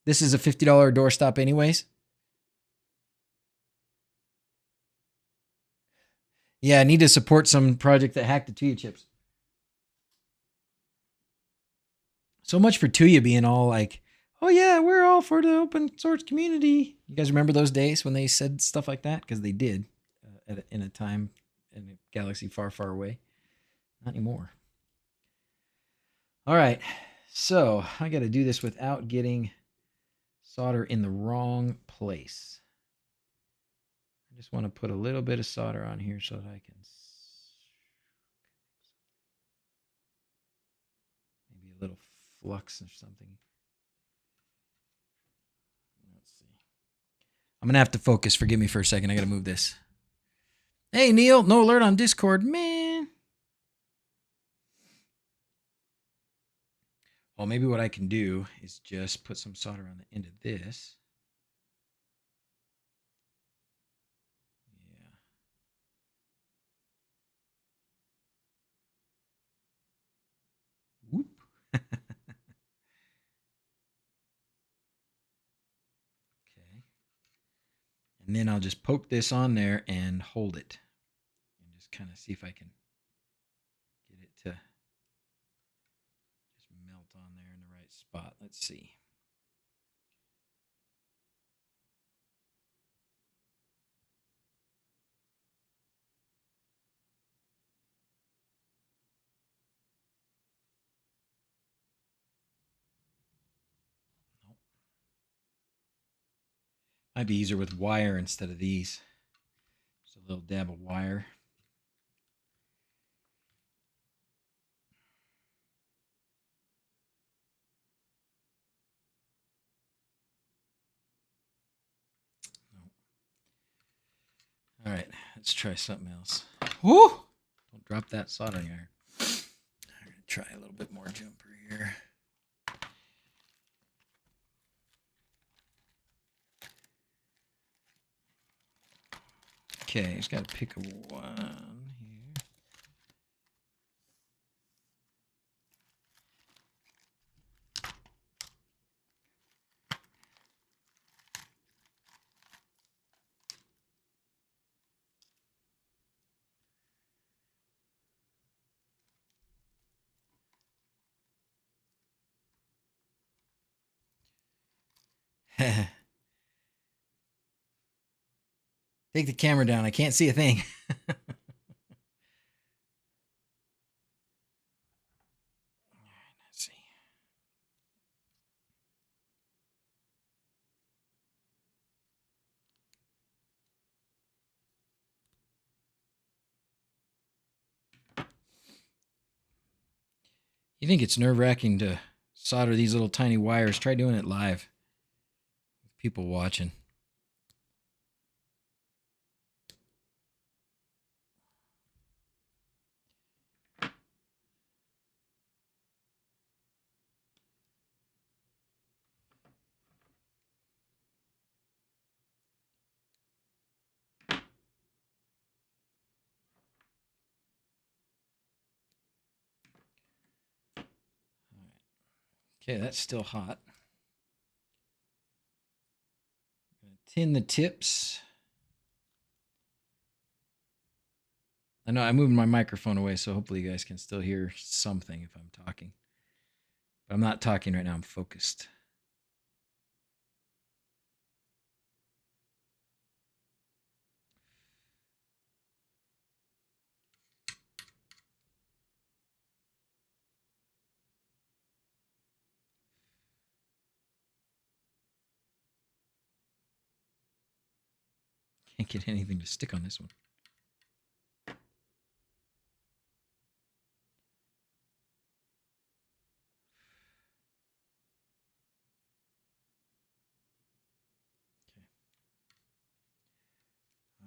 this is a $50 doorstop anyways. Yeah, I need to support some project that hacked the 2U chips. So much for 2U being all like, oh yeah, we're all for the open source community. You guys remember those days when they said stuff like that? Because they did in a time in a galaxy far, far away. Not anymore. All right. So I got to do this without getting solder in the wrong place. I just want to put a little bit of solder on here so that I can maybe a little flux or something. Let's see. I'm going to have to focus. Forgive me for a second. I got to move this. Hey, Neil, no alert on Discord. Man. Well, maybe what I can do is just put some solder on the end of this. Yeah. Whoop. Okay. And then I'll just poke this on there and hold it. And just kind of see if I can get it to just melt on there in the right spot. Let's see. Nope. Might be easier with wire instead of these. Just a little dab of wire. Nope. All right, let's try something else. Woo! Don't drop that soldering iron. I'm going to try a little bit more jumper here. Okay, just got to pick a one here. Take the camera down. I can't see a thing. Let's see. You think it's nerve-wracking to solder these little tiny wires? Try doing it live with people watching. Okay, that's still hot. I'm gonna tin the tips. I know I'm moving my microphone away, so hopefully you guys can still hear something if I'm talking. But I'm not talking right now, I'm focused. Can't get anything to stick on this one. Okay.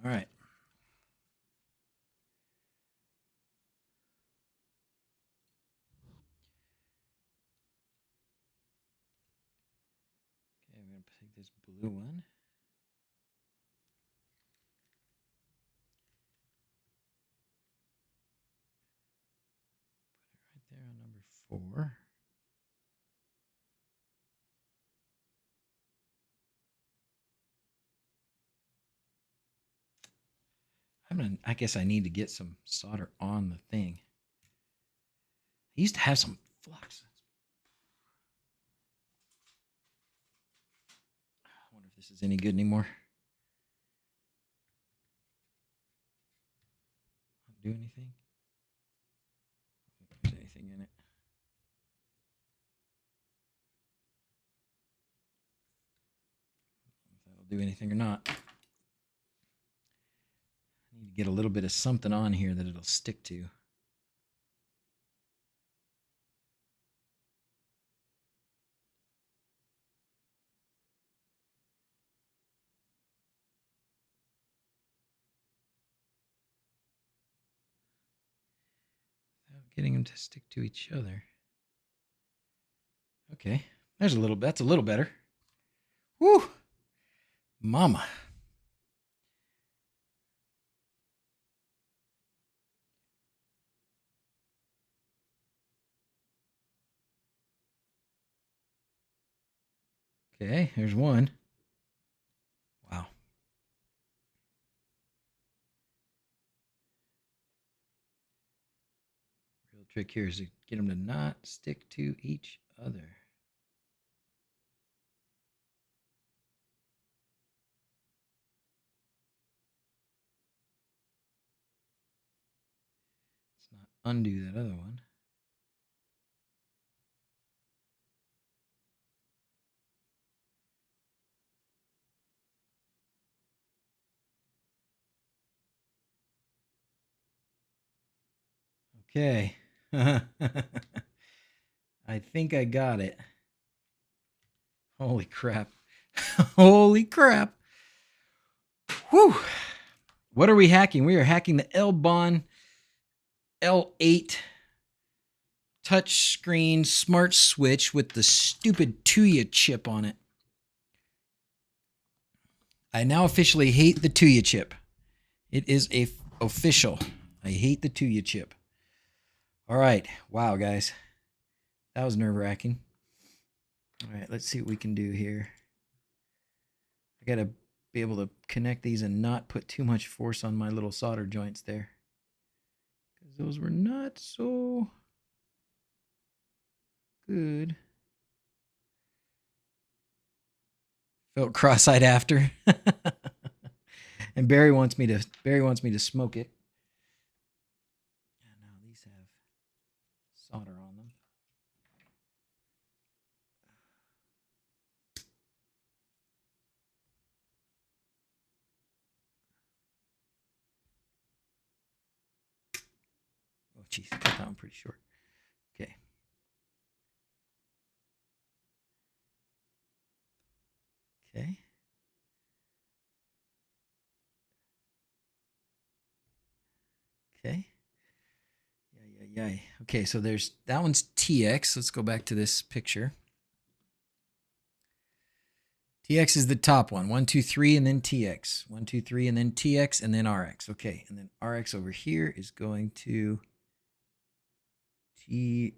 All right. Okay, I'm going to take this blue one. Put it right there on number 4. I guess I need to get some solder on the thing. I used to have some flux. I wonder if this is any good anymore. Do anything? I don't think there's anything in it. do anything or not. I need to get a little bit of something on here that it'll stick to. Without getting them to stick to each other. Okay, there's a little bit. That's a little better. Woo! Mama. Okay, there's one. Wow. Real trick here is to get them to not stick to each other. Let's not undo that other one. Okay. I think I got it. Holy crap. Holy crap. Whew. What are we hacking? We are hacking the Lanbon L8 touchscreen smart switch with the stupid Tuya chip on it. I now officially hate the Tuya chip. It is official. I hate the Tuya chip. All right. Wow, guys. That was nerve-wracking. All right, let's see what we can do here. I got to be able to connect these and not put too much force on my little solder joints there, because those were not so good. Felt cross-eyed after. And Barry wants me to smoke it. And now these have solder on them. Oh, geez, I got that one pretty short. Okay. Okay. Okay. Yeah. Okay, so there's that one's TX. Let's go back to this picture. TX is the top one. 1, 2, 3, and then TX. 1, 2, 3, and then TX, and then RX. Okay, and then RX over here is going to TX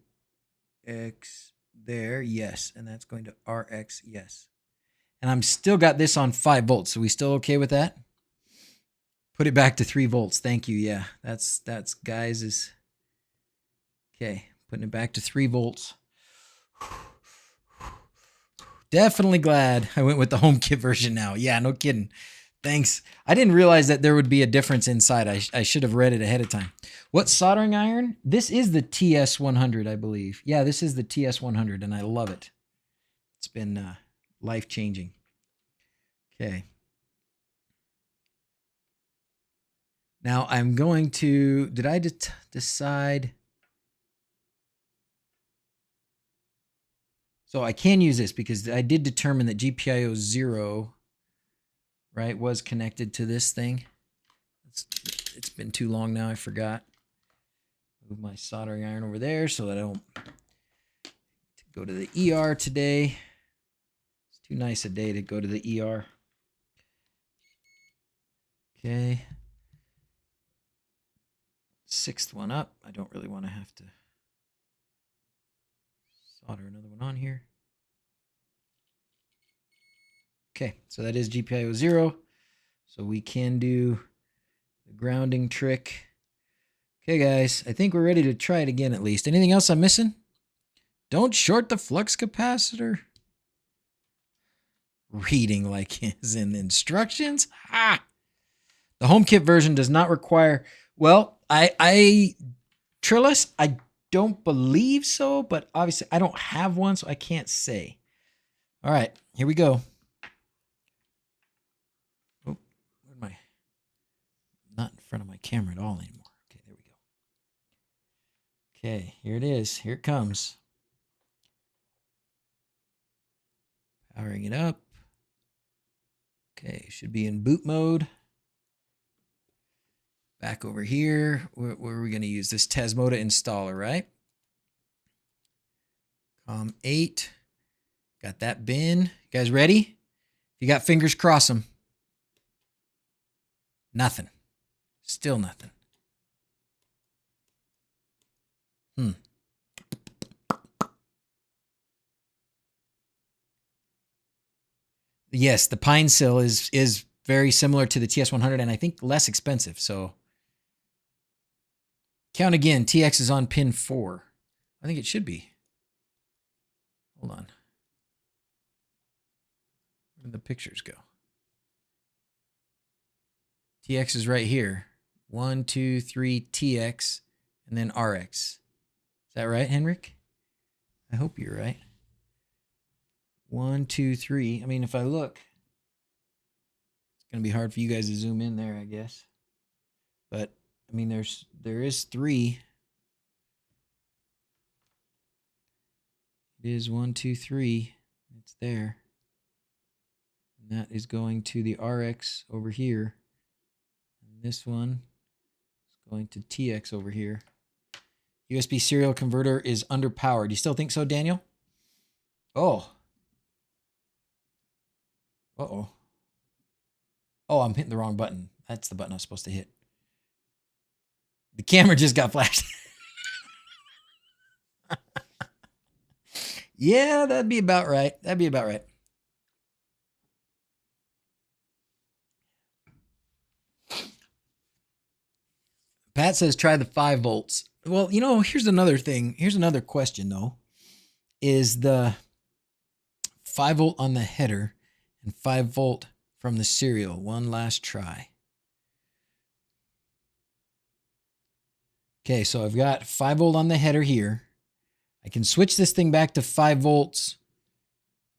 there, yes, and that's going to RX, yes. And I'm still got this on 5 volts. So we still okay with that? Put it back to 3 volts. Thank you. Yeah, that's guys is okay. Putting it back to 3 volts. Definitely glad I went with the HomeKit version now. Yeah, no kidding. Thanks. I didn't realize that there would be a difference inside. I should have read it ahead of time. What soldering iron? This is the TS100, I believe. Yeah, this is the TS100, and I love it. It's been life-changing. Okay. Now I'm going to, did I decide? So I can use this because I did determine that GPIO 0, right, was connected to this thing. It's been too long now, I forgot. Move my soldering iron over there so that I don't go to the ER today. It's too nice a day to go to the ER. Okay. 6th one up. I don't really want to have to solder another one on here. Okay, so that is GPIO 0. So we can do the grounding trick. Okay, guys, I think we're ready to try it again at least. Anything else I'm missing? Don't short the flux capacitor. Reading like is in the instructions. Ah! The HomeKit version does not require, well, Trillis, I don't believe so, but obviously I don't have one, so I can't say. All right, here we go. not in front of my camera at all anymore. Okay, there we go. Okay, here it is. Here it comes. Powering it up. Okay, should be in boot mode. Back over here, where are we going to use this Tasmota installer, right? COM8. Got that bin. You guys ready? If you got fingers, cross them. Nothing. Still nothing. Yes, the pine sill is very similar to the TS100 and I think less expensive. So count again. TX is on pin 4. I think it should be. Hold on. Where did the pictures go? TX is right here. 1, 2, 3, TX, and then RX. Is that right, Henrik? I hope you're right. 1, 2, 3. I mean, if I look, it's going to be hard for you guys to zoom in there, I guess. But, I mean, there is 3. It is 1, 2, 3. It's there. And that is going to the RX over here. And this one is going to TX over here. USB serial converter is underpowered. You still think so, Daniel? Oh. Uh-oh. Oh, I'm hitting the wrong button. That's the button I was supposed to hit. The camera just got flashed. Yeah, that'd be about right. That'd be about right. Pat says try the 5 volts. Well, you know, here's another thing. Here's another question, though. Is the 5 volt on the header and 5 volt from the serial? One last try. Okay, so I've got 5 volt on the header here. I can switch this thing back to 5 volts.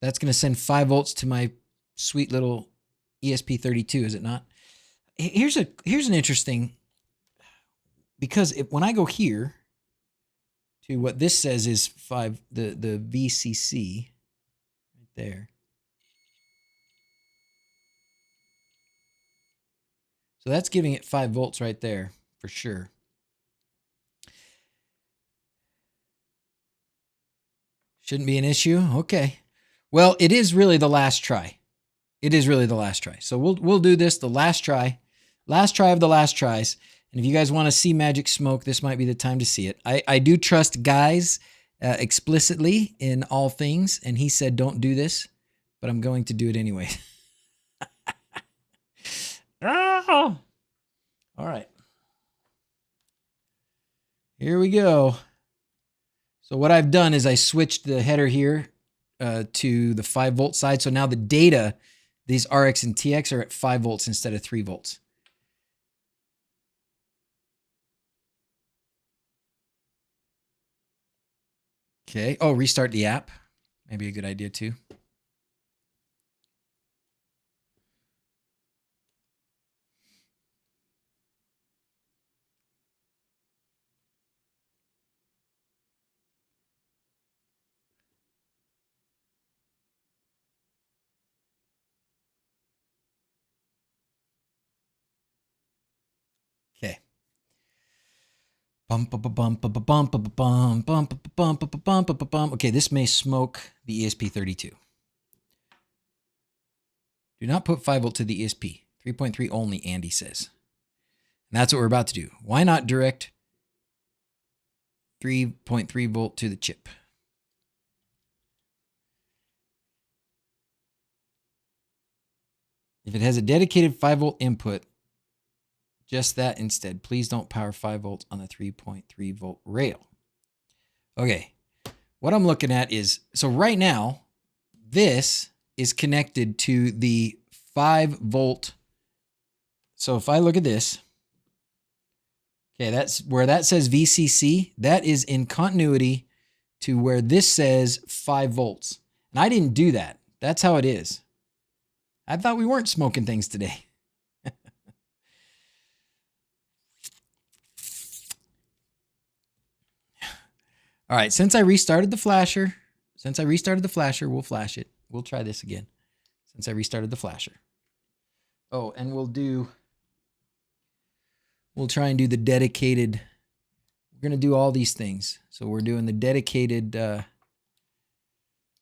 That's going to send 5 volts to my sweet little ESP32, is it not? Here's an interesting, because when I go here to what this says is 5, the VCC right there. So that's giving it 5 volts right there for sure. Shouldn't be an issue. Okay. Well, it is really the last try. It is really the last try. So we'll do this the last try. Last try of the last tries. And if you guys want to see magic smoke, this might be the time to see it. I do trust Guys explicitly in all things, and he said don't do this, but I'm going to do it anyway. Oh! All right. Here we go. So what I've done is I switched the header here to the 5 volt side. So now the data, these RX and TX are at 5 volts instead of 3 volts. Okay. Oh, restart the app. Maybe a good idea too. Okay. Okay, this may smoke the ESP32. Do not put 5 volt to the ESP. 3.3 only, Andy says. And that's what we're about to do. Why not direct 3.3 volt to the chip? If it has a dedicated 5 volt input, just that instead. Please don't power 5 volts on the 3.3 volt rail. Okay, what I'm looking at is, so right now, this is connected to the 5 volt. So if I look at this, okay, that's where that says VCC. That is in continuity to where this says 5 volts. And I didn't do that. That's how it is. I thought we weren't smoking things today. All right, since I restarted the flasher, we'll flash it. We'll try this again. Since I restarted the flasher. Oh, and we'll try and do the dedicated. We're going to do all these things. So we're doing the dedicated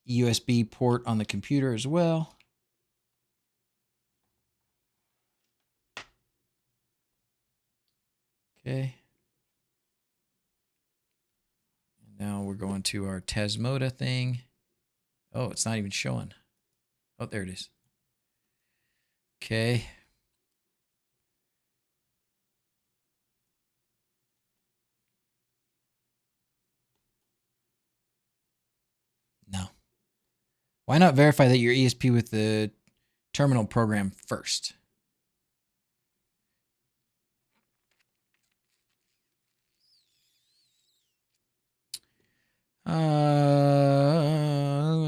USB port on the computer as well. Okay. And now we're going to our Tasmota thing. Oh, it's not even showing. Oh, there it is. Okay. No. Why not verify that your ESP with the terminal program first?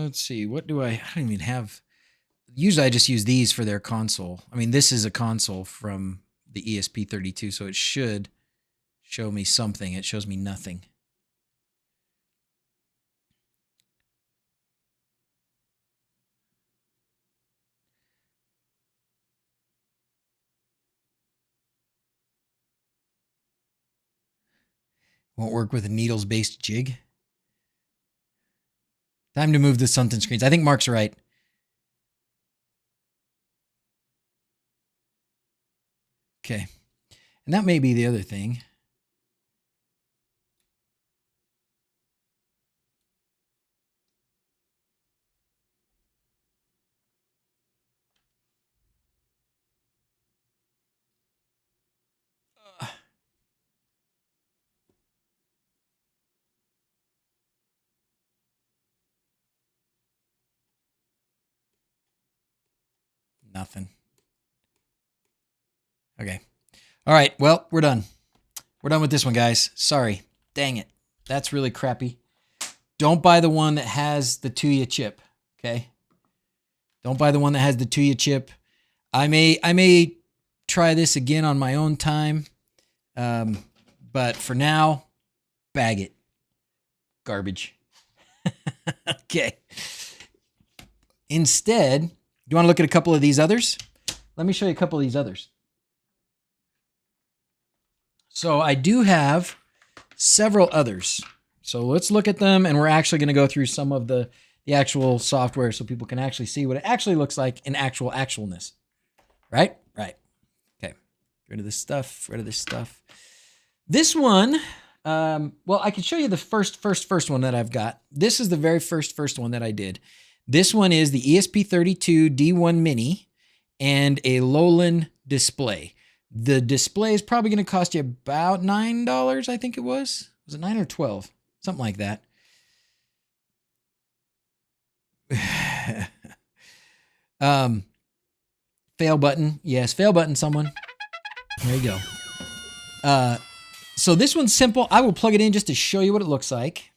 Let's see. What do I don't even have. Usually I just use these for their console. I mean, this is a console from the ESP32, so it should show me something. It shows me nothing. Won't work with a needles-based jig. Time to move the Suntun screens. I think Mark's right. Okay. And that may be the other thing. Nothing. Okay. All right. Well, we're done. We're done with this one, guys. Sorry. Dang it. That's really crappy. Don't buy the one that has the Tuya chip. Okay. Don't buy the one that has the Tuya chip. I may try this again on my own time. But for now, bag it. Garbage. Okay. Instead, you want to look at a couple of these others? Let me show you a couple of these others. So I do have several others. So let's look at them, and we're actually going to go through some of the actual software so people can actually see what it actually looks like in actualness. Right? Right. Okay. Rid of this stuff. Rid of this stuff. This one, well, I can show you the first one that I've got. This is the very first one that I did. This one is the ESP32 D1 Mini and a LoLin Display. The display is probably going to cost you about $9, I think it was. Was it 9 or 12? Something like that. Fail button. Yes, fail button, someone. There you go. So this one's simple. I will plug it in just to show you what it looks like.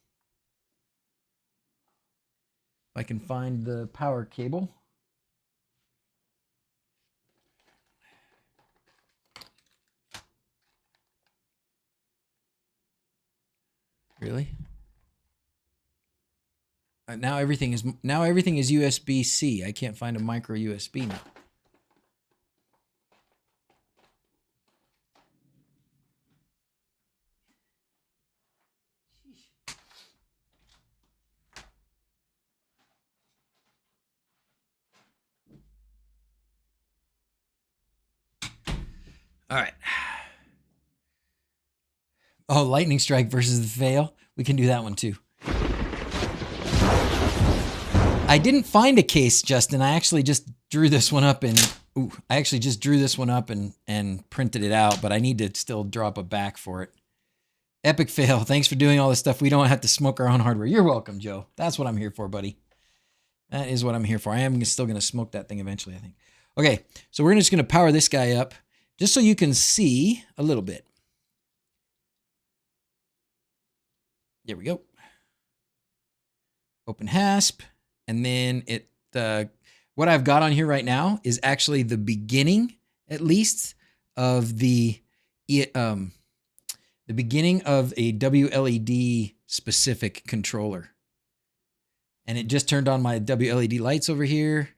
If I can find the power cable. Really? Now everything is USB-C. I can't find a micro USB now. All right. Oh, lightning strike versus the fail. We can do that one too. I didn't find a case, Justin. I actually just drew this one up and printed it out, but I need to still draw up a back for it. Epic fail. Thanks for doing all this stuff. We don't have to smoke our own hardware. You're welcome, Joe. That's what I'm here for, buddy. That is what I'm here for. I am still going to smoke that thing eventually, I think. Okay, so we're just going to power this guy up just so you can see a little bit. There we go. openHASP. And then what I've got on here right now is actually the beginning, at least, of the beginning of a wLED specific controller. And it just turned on my wLED lights over here.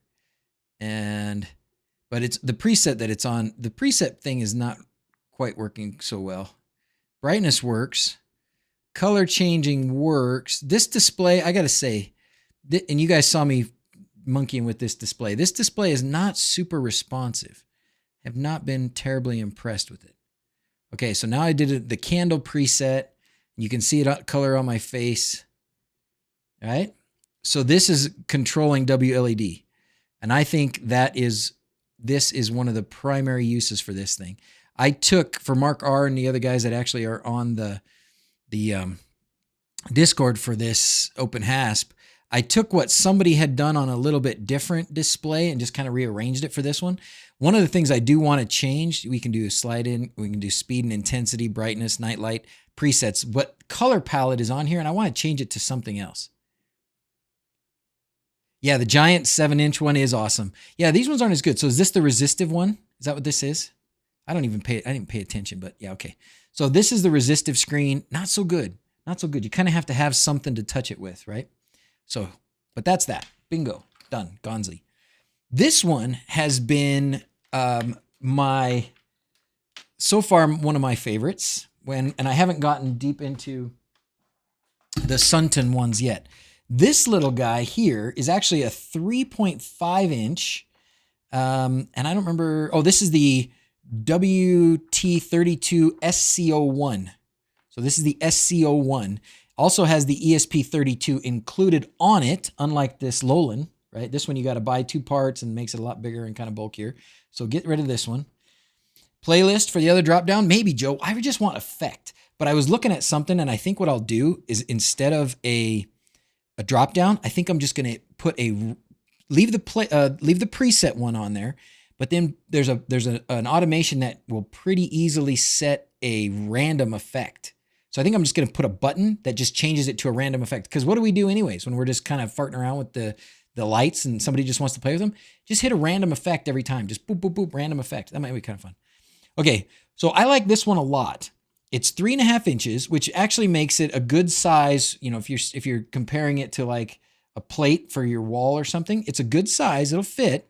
But it's the preset that it's on. The preset thing is not quite working so well. Brightness works. Color changing works. This display, I got to say, and you guys saw me monkeying with this display. This display is not super responsive. Have not been terribly impressed with it. Okay, so now I did the candle preset. You can see it color on my face. All right? So this is controlling wLED. And I think this is one of the primary uses for this thing. I took, for Mark R and the other guys that actually are on the Discord for this openHASP, I took what somebody had done on a little bit different display and just kind of rearranged it for this one. One of the things I do want to change, we can do slide in, we can do speed and intensity, brightness, night light, presets, but color palette is on here and I want to change it to something else. Yeah, the giant 7-inch one is awesome. Yeah, these ones aren't as good. So is this the resistive one? Is that what this is? I didn't pay attention, but yeah, okay. So this is the resistive screen. Not so good. Not so good. You kind of have to have something to touch it with, right? So, but that's that. Bingo. Done. Gonzi. This one has been so far one of my favorites. And I haven't gotten deep into the Suntun ones yet. This little guy here is actually a 3.5 inch. And I don't remember. Oh, this is the WT32 SC01. So this is the SC01. Also has the ESP32 included on it, unlike this LoLin, right? This one you got to buy 2 parts and makes it a lot bigger and kind of bulkier. So get rid of this one. Playlist for the other drop down. Maybe, Joe. I just want effect. But I was looking at something and I think what I'll do is instead of a drop down, I think I'm just going to put leave the preset one on there. But then there's an automation that will pretty easily set a random effect. So I think I'm just going to put a button that just changes it to a random effect. Because what do we do anyways when we're just kind of farting around with the lights and somebody just wants to play with them? Just hit a random effect every time. Just boop, boop, boop, random effect. That might be kind of fun. Okay, so I like this one a lot. It's 3.5 inches, which actually makes it a good size. You know, if you're comparing it to like a plate for your wall or something, it's a good size. It'll fit.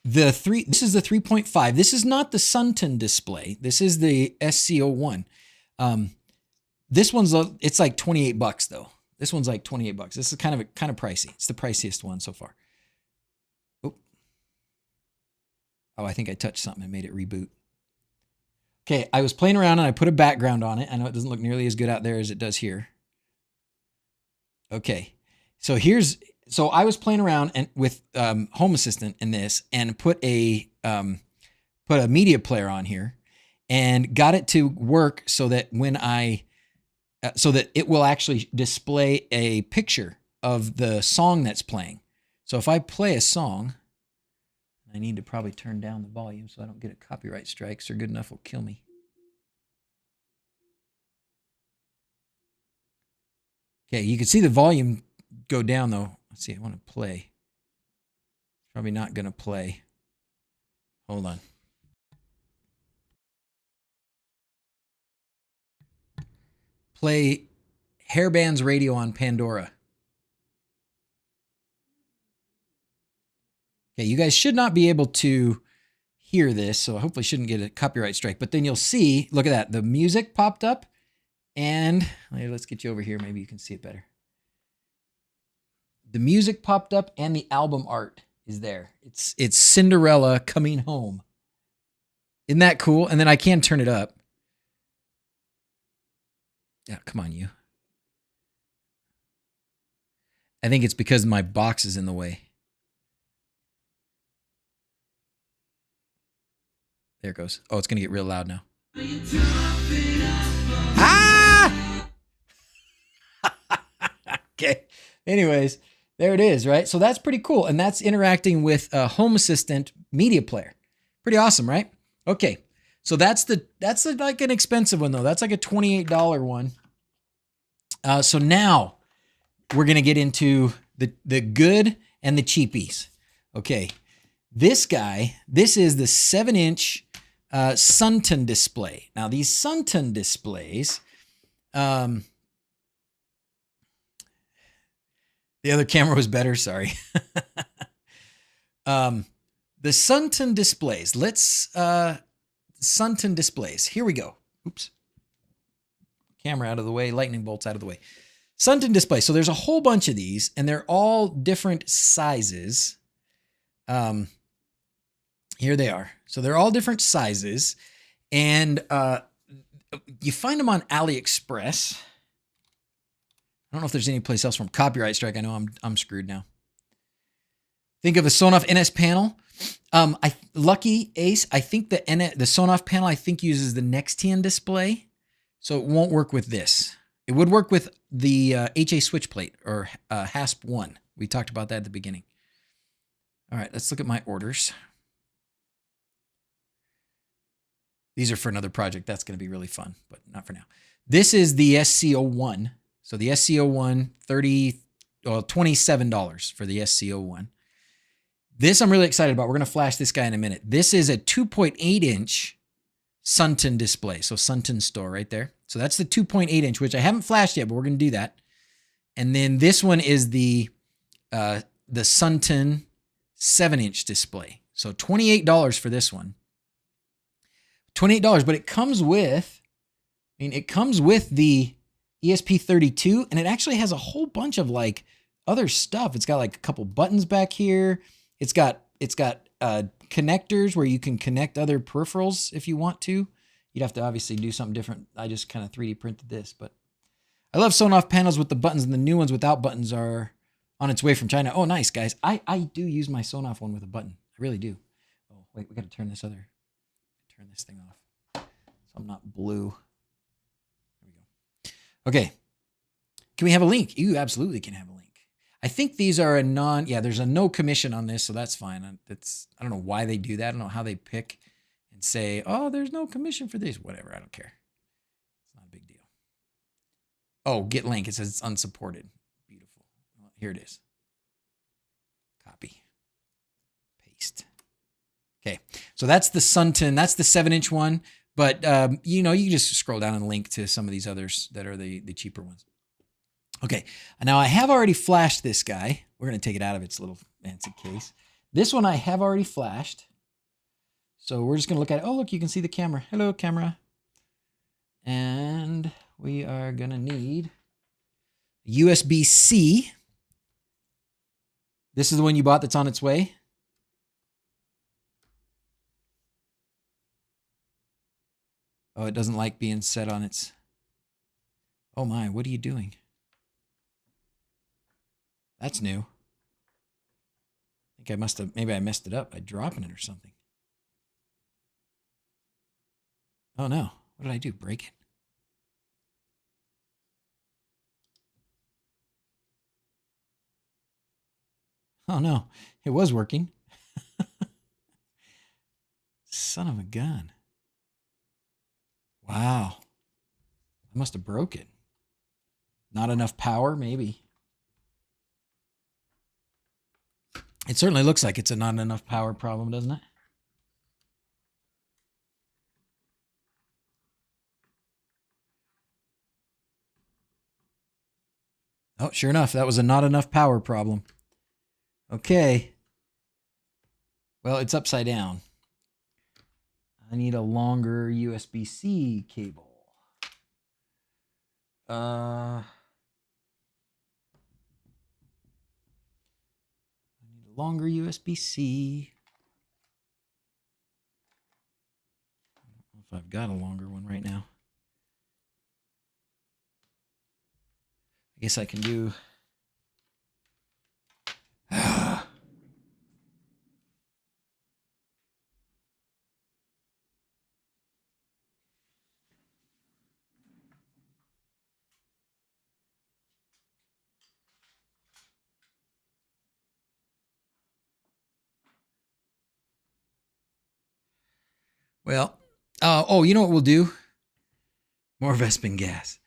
This is the 3.5. This is not the Suntun display. This is the SC01. This one's it's like $28 though. This one's like $28. This is kind of pricey. It's the priciest one so far. Oh, I think I touched something and made it reboot. Okay, I was playing around and I put a background on it. I know it doesn't look nearly as good out there as it does here. Okay, so I was playing around and with Home Assistant in this and put a media player on here and got it to work so that so that it will actually display a picture of the song that's playing. So if I play a song, I need to probably turn down the volume so I don't get a copyright strike. So Good Enough will kill me. Okay, you can see the volume go down though. Let's see, I want to play. Probably not going to play. Hold on. Play Hairband's radio on Pandora. Okay, you guys should not be able to hear this, so hopefully shouldn't get a copyright strike. But then you'll see, look at that, the music popped up, and let's get you over here. Maybe you can see it better. The music popped up, and the album art is there. It's Cinderella Coming Home. Isn't that cool? And then I can turn it up. Yeah, come on, you. I think it's because my box is in the way. There it goes. Oh, it's going to get real loud now. Ah! Okay. Anyways, there it is, right? So that's pretty cool. And that's interacting with a Home Assistant media player. Pretty awesome, right? Okay. So that's like an expensive one though. That's like a $28 one. So now we're going to get into the good and the cheapies. Okay. This is the 7-inch Suntun display. Now these Suntun displays The other camera was better. Sorry. The Suntun displays. Let's Suntun displays. Here we go. Oops. Camera out of the way. Lightning bolts out of the way. Suntun display. So there's a whole bunch of these, and they're all different sizes. Here they are. So they're all different sizes, and you find them on AliExpress. I don't know if there's any place else from copyright strike. I know I'm screwed now. Think of a Signoff NS panel. Lucky Ace. I think the Signoff panel I think uses the Nextian display, so it won't work with this. It would work with the HA switch plate or HASP 1. We talked about that at the beginning. All right, let's look at my orders. These are for another project. That's going to be really fun, but not for now. This is the SC01. So the SC01, $27 for the SC01. This I'm really excited about. We're going to flash this guy in a minute. This is a 2.8-inch Suntun display. So Suntun store right there. So that's the 2.8-inch, which I haven't flashed yet, but we're going to do that. And then this one is the Suntun 7-inch display. So $28 for this one. $28, but it comes with, it comes with the ESP32, and it actually has a whole bunch of like other stuff. It's got like a couple buttons back here. It's got connectors where you can connect other peripherals if you want to. You'd have to obviously do something different. I just kind of 3D printed this, but I love Signoff panels with the buttons, and the new ones without buttons are on its way from China. Oh, nice, guys. I do use my Signoff one with a button. I really do. Oh, wait, we got to turn this thing off so I'm not blue. There we go. Okay. Can we have a link? You absolutely can have a link. I think these are a there's a no commission on this, so that's fine. I don't know why they do that. I don't know how they pick and say, oh, there's no commission for this. Whatever, I don't care. It's not a big deal. Oh, get link. It says it's unsupported. Beautiful. Well, here it is. Copy. Paste. Okay, so that's the Suntun. That's the 7-inch one. But, you can just scroll down and link to some of these others that are the cheaper ones. Okay, now I have already flashed this guy. We're going to take it out of its little fancy case. This one I have already flashed. So we're just going to look at it. Oh, look, you can see the camera. Hello, camera. And we are going to need USB-C. This is the one you bought that's on its way. Oh, it doesn't like being set on its... Oh my, what are you doing? That's new. I think maybe I messed it up by dropping it or something. Oh no, what did I do? Break it? Oh no, it was working. Son of a gun. Wow. I must have broke it. Not enough power, maybe. It certainly looks like it's a not enough power problem, doesn't it? Oh, sure enough, that was a not enough power problem. Okay. Well, it's upside down. I need a longer USB-C cable. I need a longer USB-C. I don't know if I've got a longer one right now. I guess I can do... Well, oh, you know what we'll do? More Vespin gas.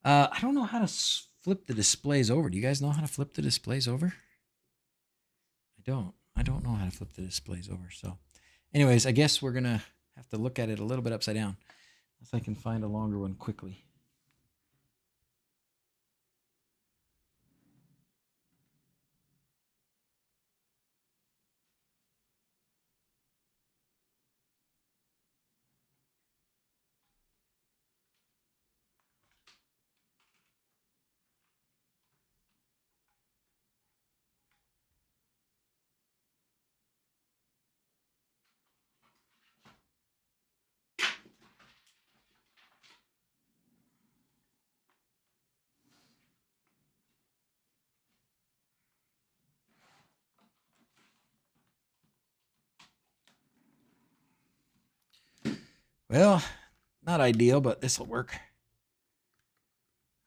I don't know how to flip the displays over. Do you guys know how to flip the displays over? I don't know how to flip the displays over. So anyways, I guess we're going to have to look at it a little bit upside down. Unless I can find a longer one quickly. Well, not ideal, but this will work.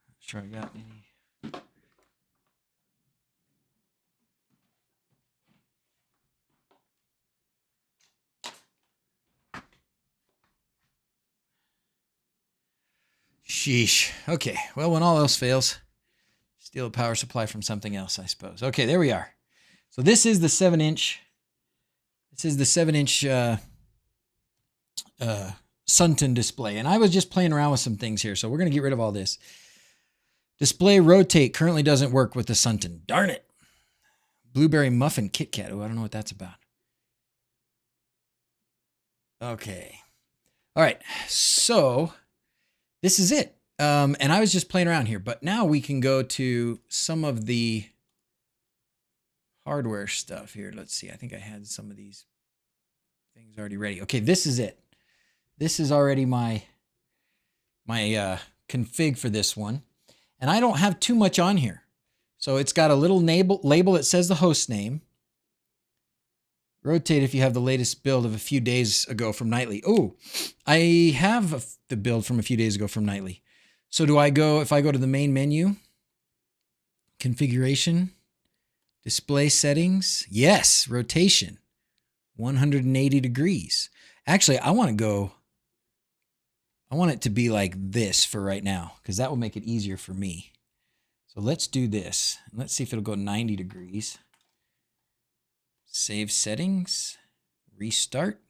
Let's try. Got any? Sheesh. Okay. Well, when all else fails, steal a power supply from something else, I suppose. Okay, there we are. So this is the 7-inch. This is the 7-inch Suntun display. And I was just playing around with some things here. So we're going to get rid of all this. Display rotate currently doesn't work with the Suntun. Darn it. Blueberry muffin Kit Kat. Oh, I don't know what that's about. Okay. All right. So this is it. And I was just playing around here, but now we can go to some of the hardware stuff here. Let's see. I think I had some of these things already ready. Okay, this is it. This is already my config for this one. And I don't have too much on here. So it's got a little label that says the host name. Rotate if you have the latest build of a few days ago from Nightly. Oh, I have the build from a few days ago from Nightly. So do I go, if I go to the main menu, configuration, display settings, yes, rotation, 180 degrees. Actually, I want it to be like this for right now, because that will make it easier for me. So let's do this. Let's see if it'll go 90 degrees. Save settings, restart.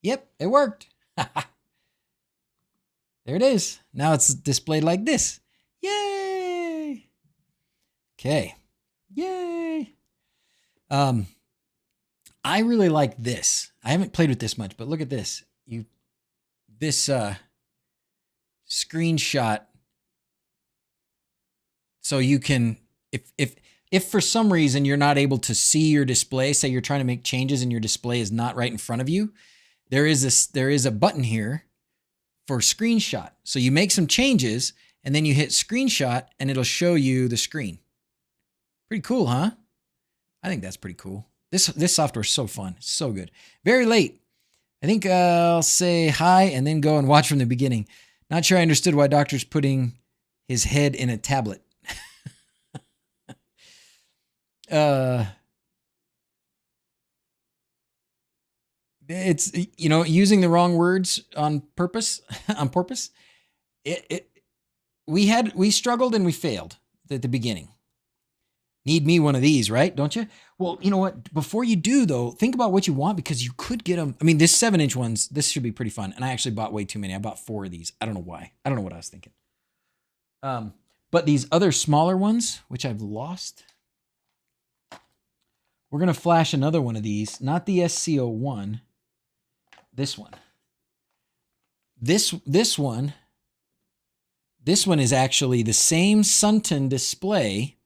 Yep, it worked. There it is. Now it's displayed like this. Yay! Okay. Yay! I really like this. I haven't played with this much, but look at this. This screenshot. So you can, if for some reason you're not able to see your display, say you're trying to make changes and your display is not right in front of you, there is a button here for screenshot. So you make some changes and then you hit screenshot and it'll show you the screen. Pretty cool, huh? I think that's pretty cool. This software is so fun. It's so good. Very late. I think I'll say hi and then go and watch from the beginning. Not sure I understood why doctor's putting his head in a tablet. It's, using the wrong words on purpose, we struggled and we failed at the beginning. Need me one of these, right? Don't you? Well, you know what? Before you do though, think about what you want, because you could get them. I mean, this 7-inch ones, this should be pretty fun. And I actually bought way too many. I bought 4 of these. I don't know why. I don't know what I was thinking. But these other smaller ones, which I've lost, we're going to flash another one of these, not the SC01, this one. This one is actually the same Suntun display,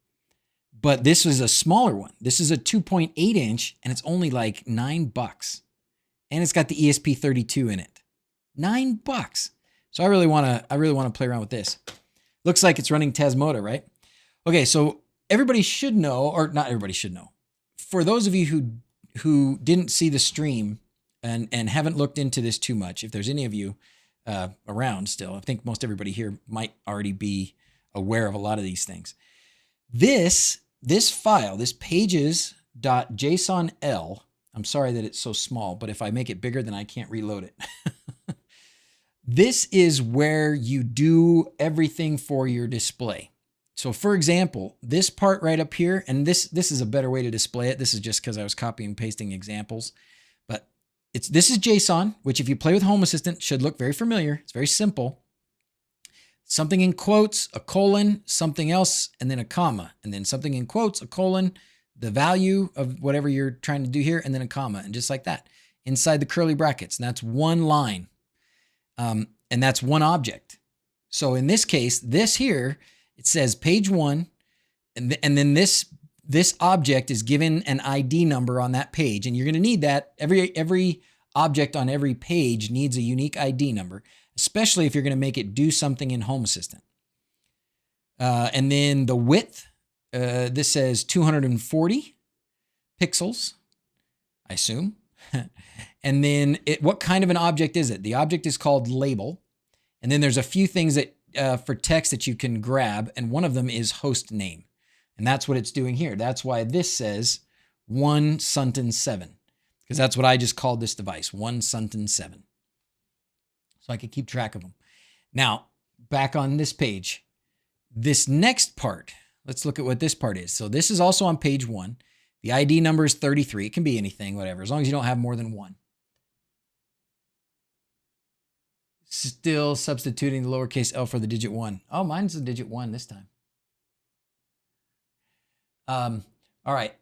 but this is a smaller one. This is a 2.8 inch and it's only like $9. And it's got the ESP32 in it. $9. So I really want to play around with this. Looks like it's running Tasmota, right? Okay, so everybody should know, or not everybody should know. For those of you who didn't see the stream and haven't looked into this too much, if there's any of you around still, I think most everybody here might already be aware of a lot of these things. This file, this pages.jsonl, I'm sorry that it's so small, but if I make it bigger, then I can't reload it. This is where you do everything for your display. So for example, this part right up here, and this is a better way to display it. This is just because I was copying and pasting examples, but this is JSON, which if you play with Home Assistant should look very familiar. It's very simple. Something in quotes, a colon, something else, and then a comma, and then something in quotes, a colon, the value of whatever you're trying to do here, and then a comma, and just like that inside the curly brackets. And that's one line, and that's one object. So in this case, this here, it says page 1, and then this object is given an ID number on that page, and you're going to need that. Every object on every page needs a unique ID number, especially if you're going to make it do something in Home Assistant. And then the width, this says 240 pixels, I assume. And then what kind of an object is it? The object is called label. And then there's a few things that for text that you can grab. And one of them is host name. And that's what it's doing here. That's why this says 1 Suntun 7. Because that's what I just called this device, 1 Suntun 7. So I could keep track of them. Now, back on this page, this next part, let's look at what this part is. So this is also on page 1. The ID number is 33. It can be anything, whatever, as long as you don't have more than one. Still substituting the lowercase l for the digit 1. Oh, mine's the digit 1 this time. All right.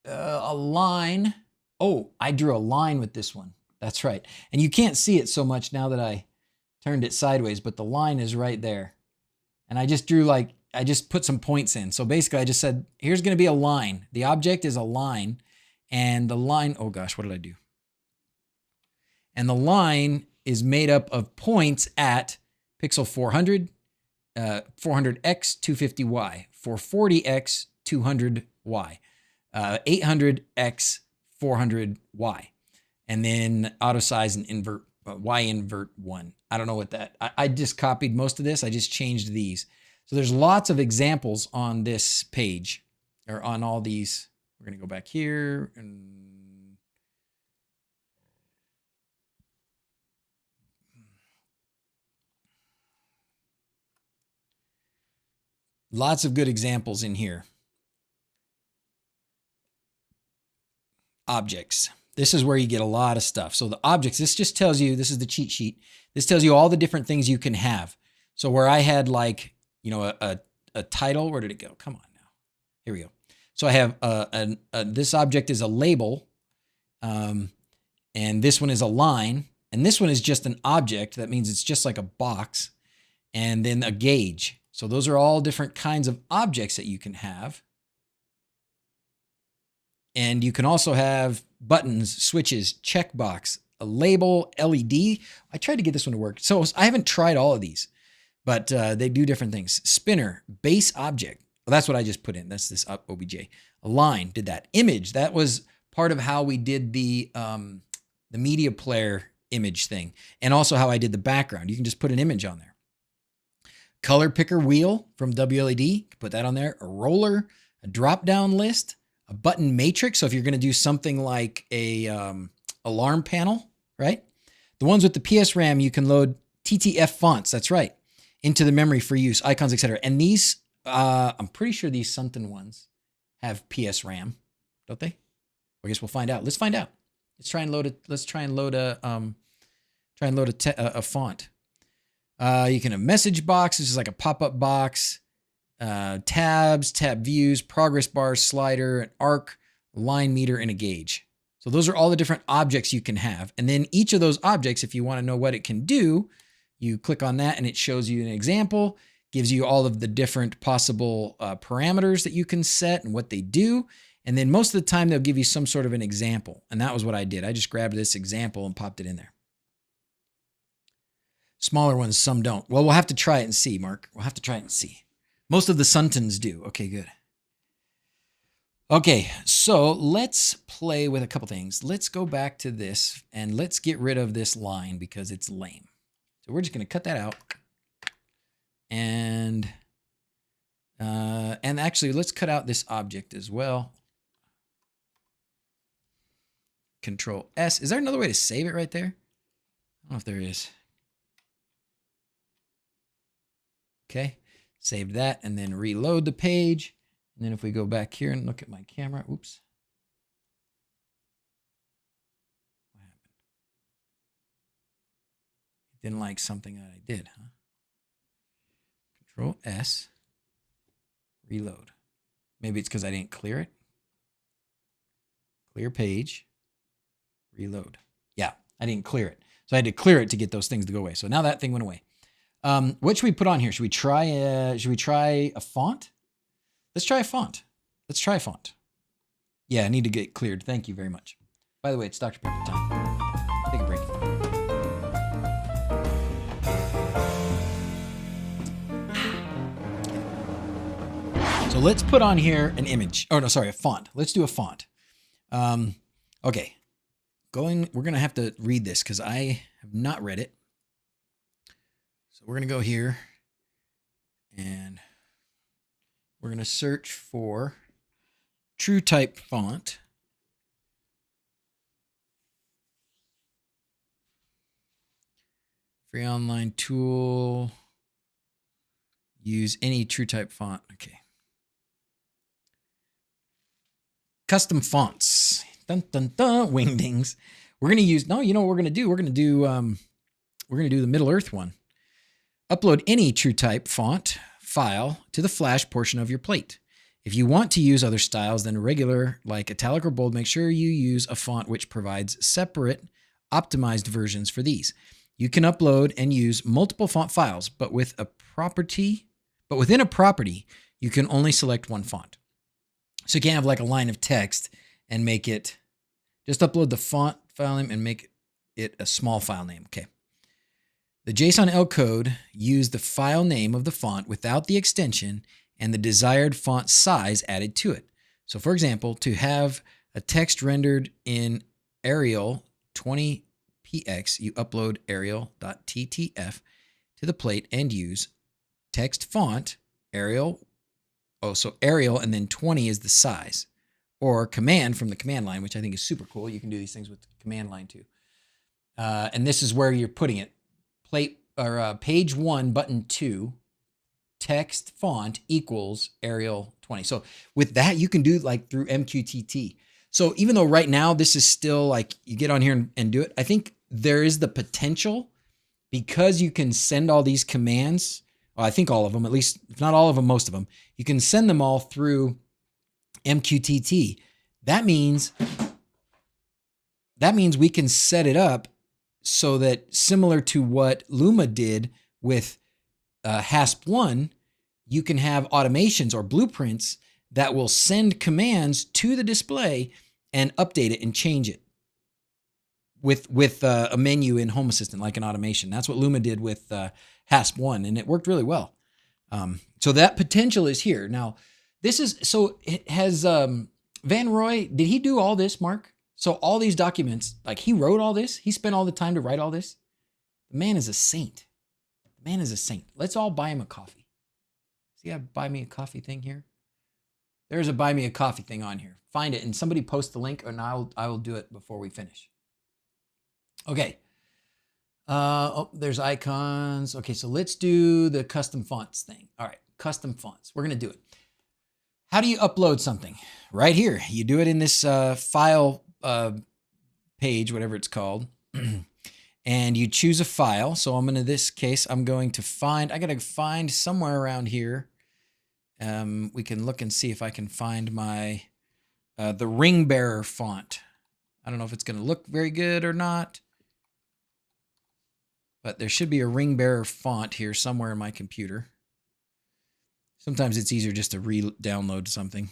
A line. Oh, I drew a line with this one. That's right. And you can't see it so much now that I turned it sideways, but the line is right there. And I just drew I just put some points in. So basically I just said, here's going to be a line. The object is a line, and the line, oh gosh, what did I do? And the line is made up of points at pixel 400, 400x, 250y, 440x, 200y, 800x, 400y, and then auto size and invert, y invert 1. I don't know what that, I just copied most of this. I just changed these. So there's lots of examples on this page, or on all these. We're going to go back here and lots of good examples in here. Objects. This is where you get a lot of stuff. So the objects, this just tells you, this is the cheat sheet. This tells you all the different things you can have. So where I had like, you know, a title, where did it go? Come on now. Here we go. So I have this object is a label, and this one is a line, and this one is just an object. That means it's just like a box, and then a gauge. So those are all different kinds of objects that you can have. And you can also have buttons, switches, checkbox, a label, LED. I tried to get this one to work. So I haven't tried all of these, but they do different things. Spinner, base object. Well, that's what I just put in. That's this OBJ. A line, did that. Image, that was part of how we did the media player image thing. And also how I did the background. You can just put an image on there. Color picker wheel from wLED, put that on there. A roller, a drop-down list, a button matrix. So if you're going to do something like a alarm panel, right? The ones with the PSRAM, you can load TTF fonts. That's right. Into the memory for use, icons, etc. And these, I'm pretty sure these Suntun ones have PSRAM, don't they? I guess we'll find out. Let's find out. Let's try and load it. Let's try and load a font. You can have message box. This is like a pop-up box. Tabs, tab views, progress bar, slider, an arc, line meter, and a gauge. So those are all the different objects you can have. And then each of those objects, if you want to know what it can do, you click on that and it shows you an example, gives you all of the different possible parameters that you can set and what they do. And then most of the time they'll give you some sort of an example. And that was what I did. I just grabbed this example and popped it in there. Smaller ones, some don't. Well, we'll have to try it and see, Mark. We'll have to try it and see. Most of the Suntuns do. Okay, good. Okay, so let's play with a couple things. Let's go back to this and let's get rid of this line because it's lame. So we're just going to cut that out. And actually, let's cut out this object as well. Control S. Is there another way to save it right there? I don't know if there is. Okay, save that and then reload the page. And then if we go back here and look at my camera, oops. What happened? It didn't like something that I did, huh? Control S, reload. Maybe it's because I didn't clear it. Clear page, reload. Yeah, I didn't clear it. So I had to clear it to get those things to go away. So now that thing went away. What should we put on here? Should we try a font? Let's try a font. Let's try a font. Yeah, I need to get cleared. Thank you very much. By the way, it's Dr. Pepper time. Take a break. So let's put on here an image. Oh, no, sorry, a font. Let's do a font. Okay. we're going to have to read this because I have not read it. So we're going to go here and we're going to search for true type font. Free online tool. Use any true type font. Okay. Custom fonts. Dun dun dun. Wingdings. We're gonna use. No, you know what we're gonna do? We're gonna do the Middle Earth one. Upload any true type font file to the flash portion of your plate. If you want to use other styles than regular, like italic or bold, make sure you use a font which provides separate, optimized versions for these. You can upload and use multiple font files, but within a property, you can only select one font. So you can't have like a line of text and make it, just upload the font file name and make it a small file name. Okay. The JSON L code use the file name of the font without the extension and the desired font size added to it. So for example, to have a text rendered in Arial 20px, you upload arial.ttf to the plate and use text font Arial. Oh, so Arial and then 20 is the size, or command from the command line, which I think is super cool. You can do these things with the command line too. And this is where you're putting it. Plate or page 1, button 2, text font equals Arial 20. So with that, you can do like through MQTT. So even though right now this is still like you get on here and do it, I think there is the potential because you can send all these commands. Well, I think all of them, at least if not all of them, most of them, you can send them all through MQTT. That means we can set it up so that similar to what Luma did with HASP1, you can have automations or blueprints that will send commands to the display and update it and change it with a menu in Home Assistant, like an automation. That's what Luma did with HASP1, and it worked really well. So that potential is here. Now, this is, so it has Van Roy, did he do all this, Mark? So all these documents, like he wrote all this? He spent all the time to write all this? The man is a saint. The man is a saint. Let's all buy him a coffee. See, I buy me a coffee thing here. There's a buy me a coffee thing on here. Find it and somebody post the link, and I will do it before we finish. Okay. Oh, there's icons. Okay, so let's do the custom fonts thing. All right, custom fonts. We're gonna do it. How do you upload something? Right here. You do it in this file page, whatever it's called. And you choose a file. So I'm in this case, I'm going to find, I got to find somewhere around here. We can look and see if I can find my, the ring bearer font. I don't know if it's going to look very good or not, but there should be a ring bearer font here somewhere in my computer. Sometimes it's easier just to re-download something.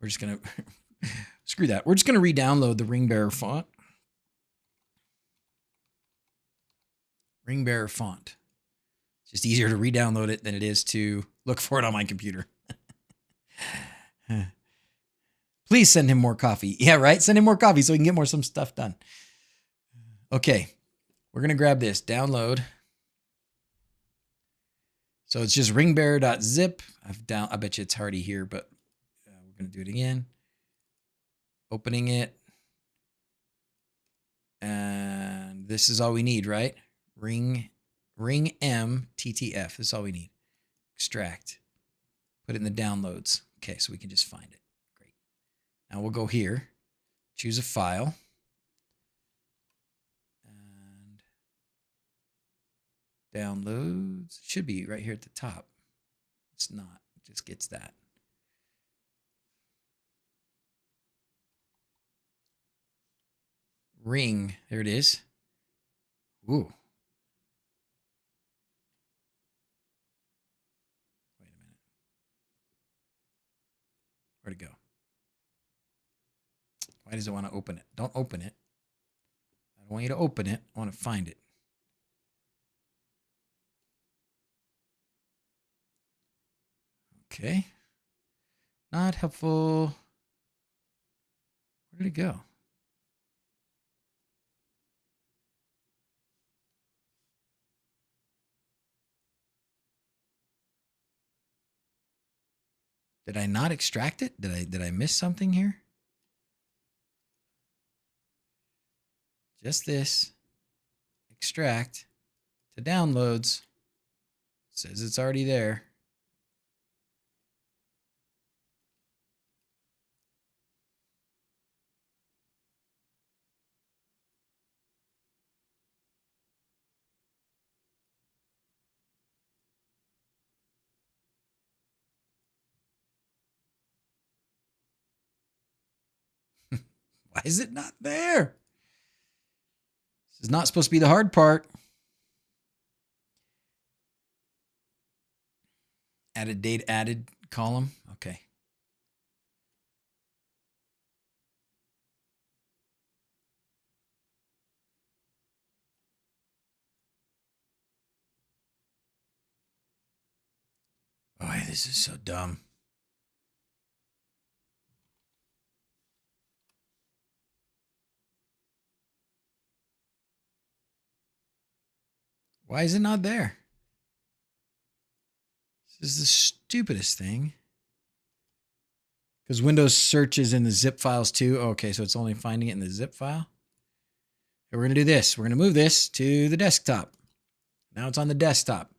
We're just going to, screw that. We're just going to re-download the ring bearer font. Ring bearer font. It's just easier to re-download it than it is to look for it on my computer. Please send him more coffee. Yeah, right? Send him more coffee so we can get some stuff done. Okay. We're going to grab this. Download. So it's just ringbearer.zip. I bet you it's already here, but we're going to do it again. Opening it. And this is all we need, right? Ring M TTF. This is all we need. Extract. Put it in the downloads. Okay, so we can just find it. Great. Now we'll go here. Choose a file. And downloads. Should be right here at the top. It's not. It just gets that. Ring. There it is. Ooh. Wait a minute. Where'd it go? Why does it want to open it? Don't open it. I don't want you to open it. I want to find it. Okay. Not helpful. Where did it go? Did I not extract it? Did I miss something here? Just this. Extract to downloads. It says it's already there. Why is it not there? This is not supposed to be the hard part. Added date added column. Okay. Boy, this is so dumb. Why is it not there? This is the stupidest thing. Because Windows searches in the zip files too. Okay, so it's only finding it in the zip file. And we're going to do this. We're going to move this to the desktop. Now it's on the desktop.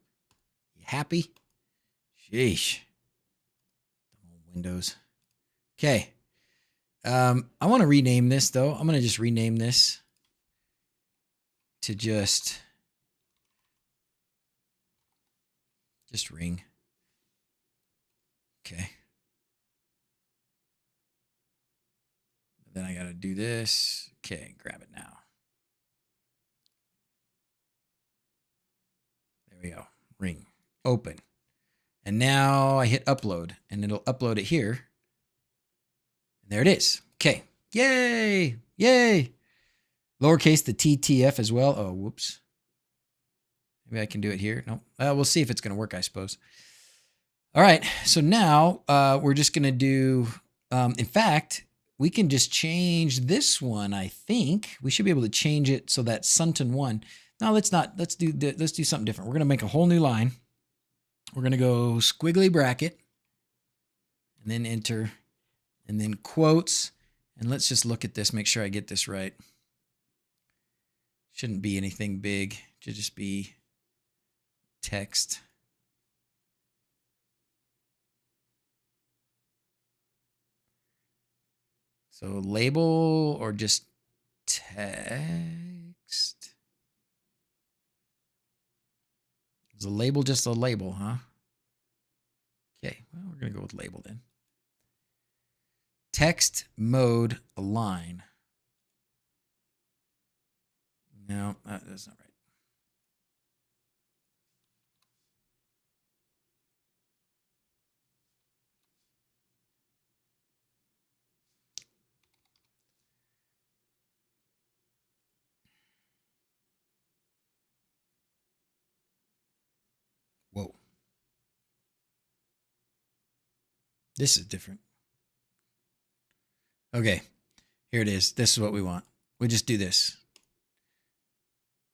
You happy? Sheesh. Windows. Okay. I want to rename this though. I'm going to just rename this to just ring. Okay. Then I got to do this. Okay, grab it now. There we go. Ring. Open. And now I hit upload and it'll upload it here. And there it is. Okay. Yay. Yay. Lowercase the TTF as well. Oh, whoops. Maybe I can do it here. No. We'll see if it's going to work, I suppose. All right. So now we're just going to do, in fact, we can just change this one. I think we should be able to change it so that Suntun 1. No, let's not. Let's do something different. We're going to make a whole new line. We're going to go squiggly bracket and then enter and then quotes. And let's just look at this, make sure I get this right. Shouldn't be anything big. It should just be text. So label or just text. Is a label just a label, huh? Okay, well, we're going to go with label then. Text mode align. No, that's not right. Whoa. This is different. Okay, here it is. This is what we want. We just do this.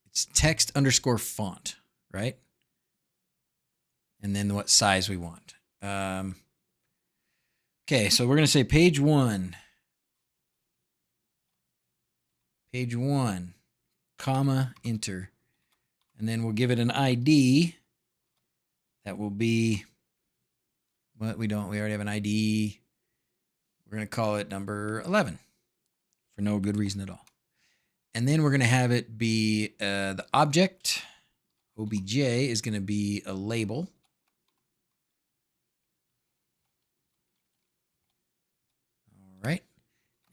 It's text underscore font, right? And then what size we want. Okay, so we're going to say page 1. Page 1, comma, enter. And then we'll give it an ID. That will be, what we already have an ID. We're going to call it number 11 for no good reason at all. And then we're going to have it be the object, OBJ, is going to be a label. All right.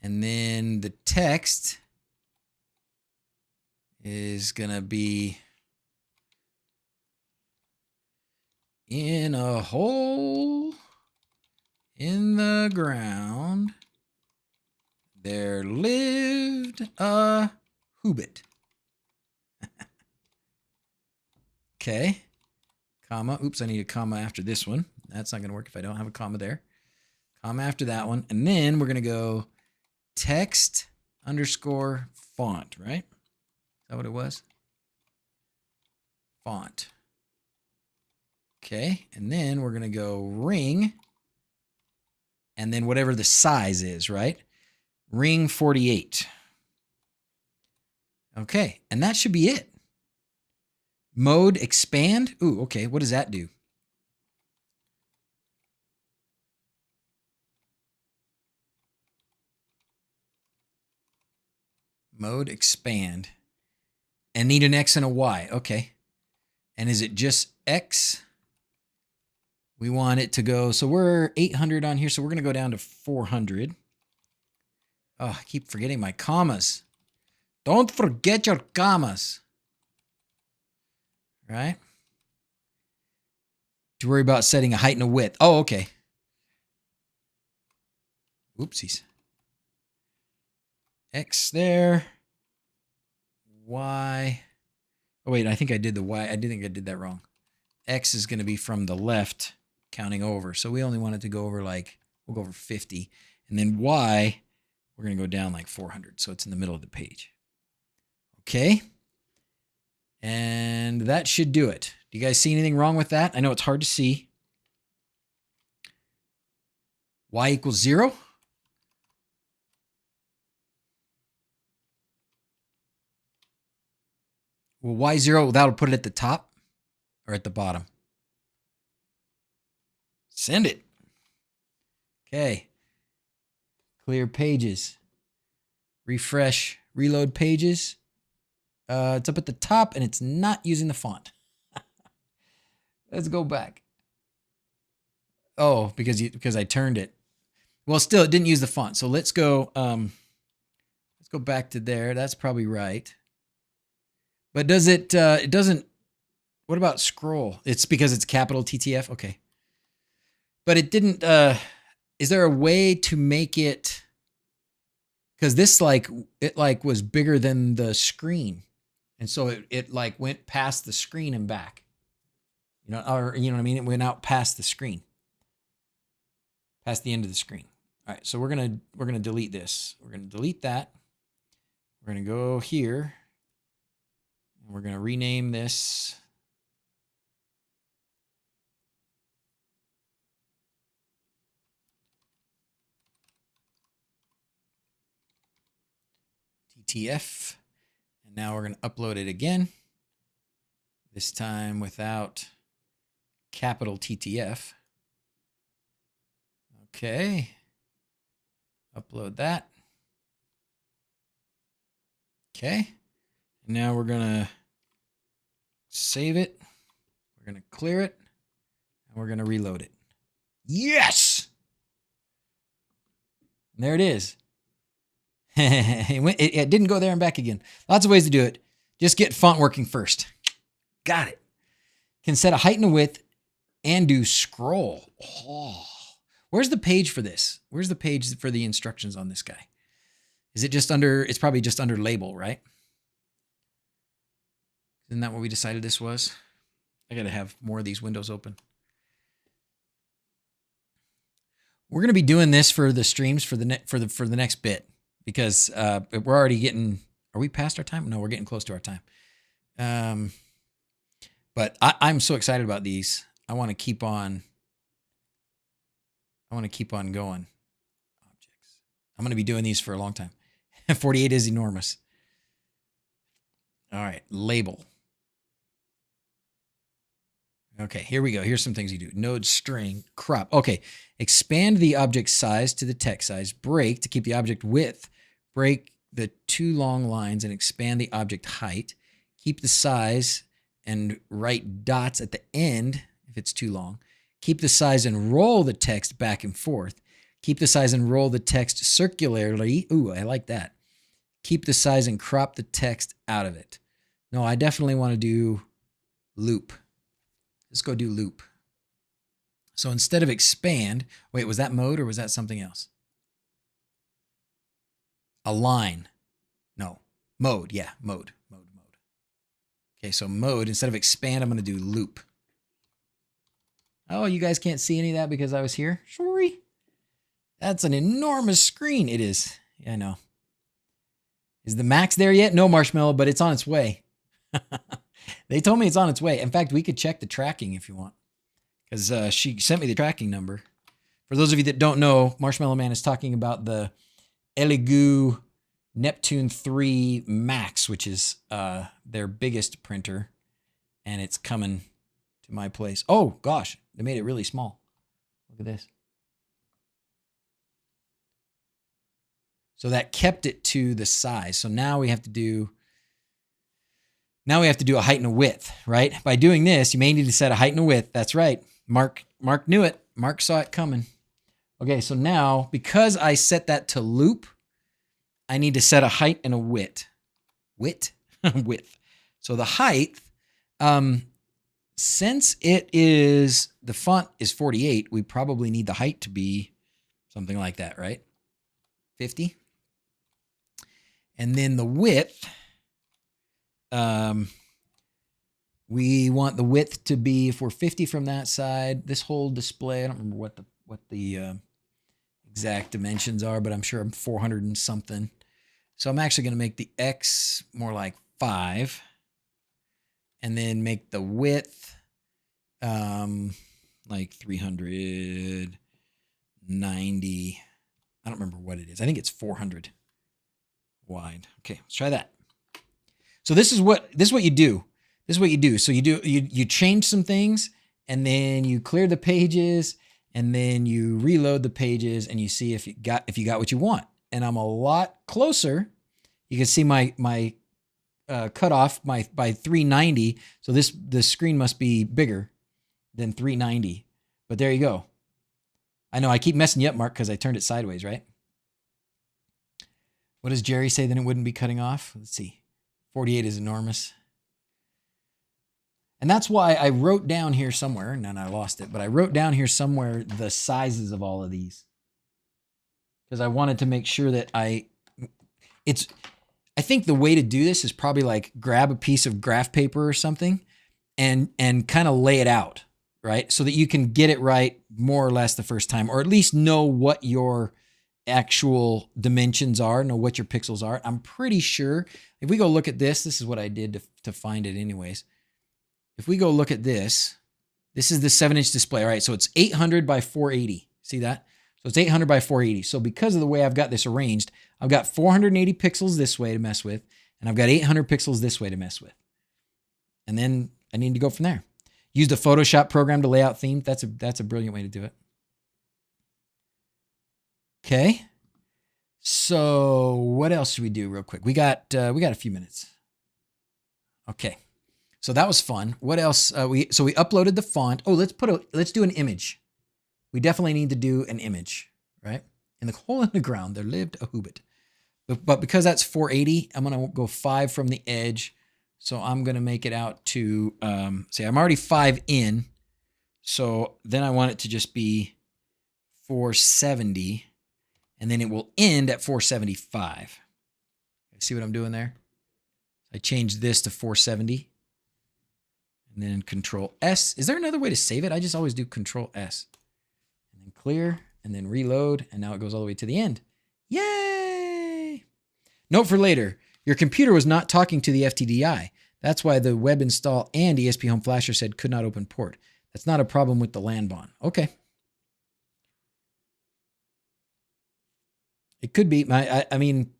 And then the text is going to be in a hole in the ground there lived a wHobbit. Okay. Comma. Oops, I need a comma after this one. That's not going to work if I don't have a comma there. Comma after that one. And then we're going to go text underscore font, right? Is that what it was? Font. Okay. And then we're going to go ring. and then whatever the size is, right? Ring 48. Okay, and that should be it. Mode expand. Ooh, okay, what does that do? Mode expand. And need an X and a Y. Okay. And is it just X? We want it to go, so we're 800 on here, so we're going to go down to 400. Oh, I keep forgetting my commas. Don't forget your commas. Right? To worry about setting a height and a width. Oh, okay. Oopsies. X there. Y. Oh, wait, I think I did the Y. I think I did that wrong. X is going to be from the left counting over. So we only want it to go over like, we'll go over 50. And then Y, we're going to go down like 400. So it's in the middle of the page. Okay. And that should do it. Do you guys see anything wrong with that? I know it's hard to see. Y equals 0. Well, Y0, that'll put it at the top or at the bottom. Send it. Okay. Clear pages. Refresh, reload pages. It's up at the top and it's not using the font. Let's go back. Oh, because I turned it. Well, still it didn't use the font. So let's go back to there. That's probably right. But does it it doesn't, what about scroll? It's because it's capital TTF. Okay. But it didn't, is there a way to make it, because this it was bigger than the screen. And so it like went past the screen and back, or you know what I mean? It went out past the screen, past the end of the screen. All right. So we're going to delete this. We're going to delete that. We're going to go here and we're going to rename this. TF, and now we're going to upload it again, this time without capital TTF. Okay, upload that. Okay, and now we're going to save it, we're going to clear it, and we're going to reload it. Yes! And there it is. It didn't go there and back again. Lots of ways to do it. Just get font working first. Got it. Can set a height and a width and do scroll. Oh. Where's the page for this? Where's the page for the instructions on this guy? Is it just under, it's probably just under label, right? Isn't that what we decided this was? I got to have more of these windows open. We're going to be doing this for the streams for the next bit. Because we're already getting, are we past our time? No, we're getting close to our time. But I'm so excited about these. I want to keep on going. Objects. I'm going to be doing these for a long time. 48 is enormous. All right, label. Okay, here we go. Here's some things you do. Node string, crop. Okay, expand the object size to the text size. Break to keep the object width. Break the two long lines and expand the object height. Keep the size and write dots at the end if it's too long. Keep the size and roll the text back and forth. Keep the size and roll the text circularly. Ooh, I like that. Keep the size and crop the text out of it. No, I definitely want to do loop. Let's go do loop. So instead of expand, wait, was that mode or was that something else? Align. No. Mode. Yeah, mode. Okay, so mode, instead of expand, I'm going to do loop. Oh, you guys can't see any of that because I was here? Sorry. That's an enormous screen. It is. Yeah, I know. Is the max there yet? No, Marshmallow, but it's on its way. They told me it's on its way. In fact, we could check the tracking if you want. Because she sent me the tracking number. For those of you that don't know, Marshmallow Man is talking about the Elegoo Neptune 3 Max, which is their biggest printer, and it's coming to my place. Oh gosh, they made it really small. Look at this. So that kept it to the size. So now we have to do a height and a width, right? By doing this, you may need to set a height and a width. That's right. Mark knew it. Mark saw it coming. Okay, so now because I set that to loop, I need to set a height and a width. Width? So the height, since the font is 48, we probably need the height to be something like that, right? 50. And then the width, we want the width to be, if we're 50 from that side, this whole display, I don't remember what the exact dimensions are, but I'm sure I'm 400 and something. So I'm actually going to make the X more like 5 and then make the width like 390. I don't remember what it is. I think it's 400 wide. Okay, let's try that. So this is what you do. This is what you do. So you change some things and then you clear the pages and then you reload the pages and you see if you got what you want. And I'm a lot closer. You can see my cutoff by 390. So the screen must be bigger than 390. But there you go. I know I keep messing you up, Mark, because I turned it sideways, right? What does Jerry say? Then it wouldn't be cutting off. Let's see. 48 is enormous. And that's why I wrote down here somewhere, and then I lost it, but I wrote down here somewhere the sizes of all of these. Because I wanted to make sure that I think the way to do this is probably like grab a piece of graph paper or something and kind of lay it out, right? So that you can get it right more or less the first time, or at least know what your actual dimensions are, know what your pixels are. I'm pretty sure if we go look at this is what I did to find it anyways. If we go look at this is the 7-inch display, right? So it's 800 by 480. See that? So it's 800 by 480. So because of the way I've got this arranged, I've got 480 pixels this way to mess with, and I've got 800 pixels this way to mess with. And then I need to go from there. Use the Photoshop program to lay out themes. That's a brilliant way to do it. Okay. So what else should we do real quick? We got a few minutes. Okay. So that was fun. What else? We uploaded the font. Oh, let's do an image. We definitely need to do an image, right? In the hole in the ground, there lived a hobbit. But because that's 480, I'm going to go 5 from the edge. So I'm going to make it out to, say I'm already 5 in. So then I want it to just be 470. And then it will end at 475. See what I'm doing there? I changed this to 470. And then Control S. Is there another way to save it? I just always do Control S. And then clear, and then reload, and now it goes all the way to the end. Yay! Note for later, your computer was not talking to the FTDI. That's why the web install and ESP Home Flasher said could not open port. That's not a problem with the Lanbon. Okay. It could be. I mean,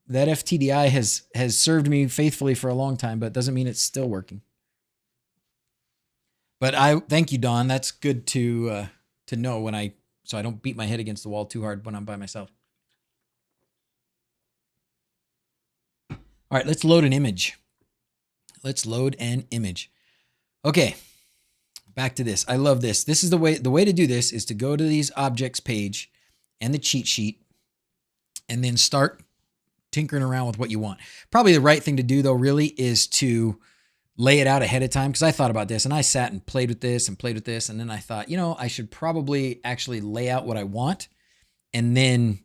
that FTDI has served me faithfully for a long time, but it doesn't mean it's still working. But I thank you, Don. That's good to know so I don't beat my head against the wall too hard when I'm by myself. All right, let's load an image. Let's load an image. Okay, back to this. I love this. This is the way to do this is to go to these objects page and the cheat sheet and then start tinkering around with what you want. Probably the right thing to do though really is to lay it out ahead of time, because I thought about this and I sat and played with this and then I thought, I should probably actually lay out what I want and then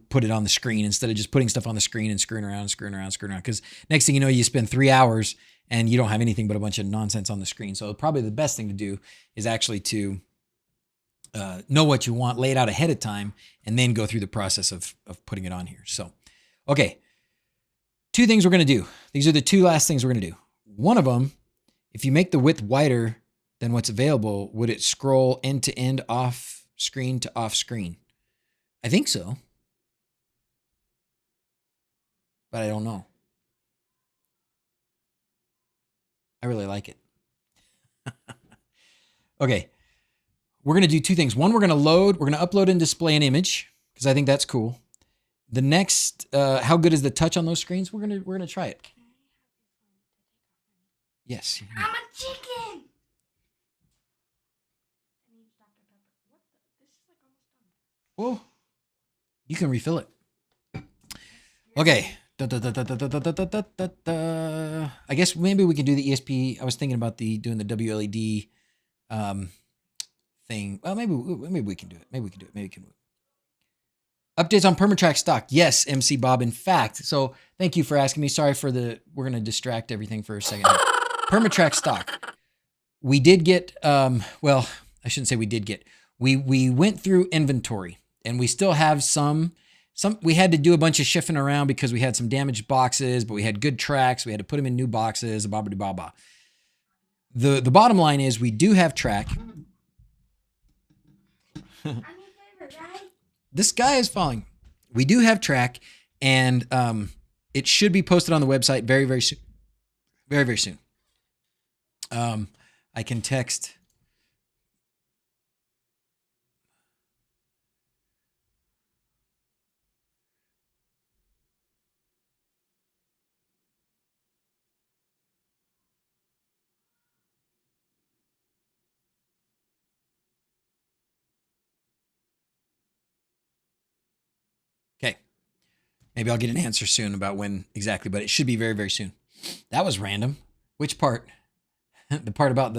put it on the screen instead of just putting stuff on the screen and screwing around. Because next thing you know, you spend 3 hours and you don't have anything but a bunch of nonsense on the screen. So probably the best thing to do is actually to know what you want, lay it out ahead of time, and then go through the process of putting it on here. So, okay, 2 things we're going to do. These are the 2 last things we're going to do. One of them, if you make the width wider than what's available, would it scroll end to end off screen to off screen. I think so. But I don't know. I really like it. Okay. We're going to do two things. One, we're going to upload and display an image because I think that's cool. The next, how good is the touch on those screens? We're going to try it. Yes. I'm a chicken. Whoa. You can refill it. Okay. I guess maybe we can do the ESP. I was thinking about doing the wLED thing. Well, maybe we can do it. Maybe we can do it. Updates on PermaTrack stock. Yes, MC Bob. In fact, so thank you for asking me. Sorry for we're going to distract everything for a second. PermaTrack stock. We did get, well, I shouldn't say we did get. We went through inventory and we still have some, we had to do a bunch of shifting around because we had some damaged boxes, but we had good tracks. We had to put them in new boxes, blah. The bottom line is we do have track. I'm your favorite, right? This guy is falling. We do have track, and it should be posted on the website very, very soon. Very, very soon. I can text. Okay. Maybe I'll get an answer soon about when exactly, but it should be very, very soon. That was random. Which part? The part about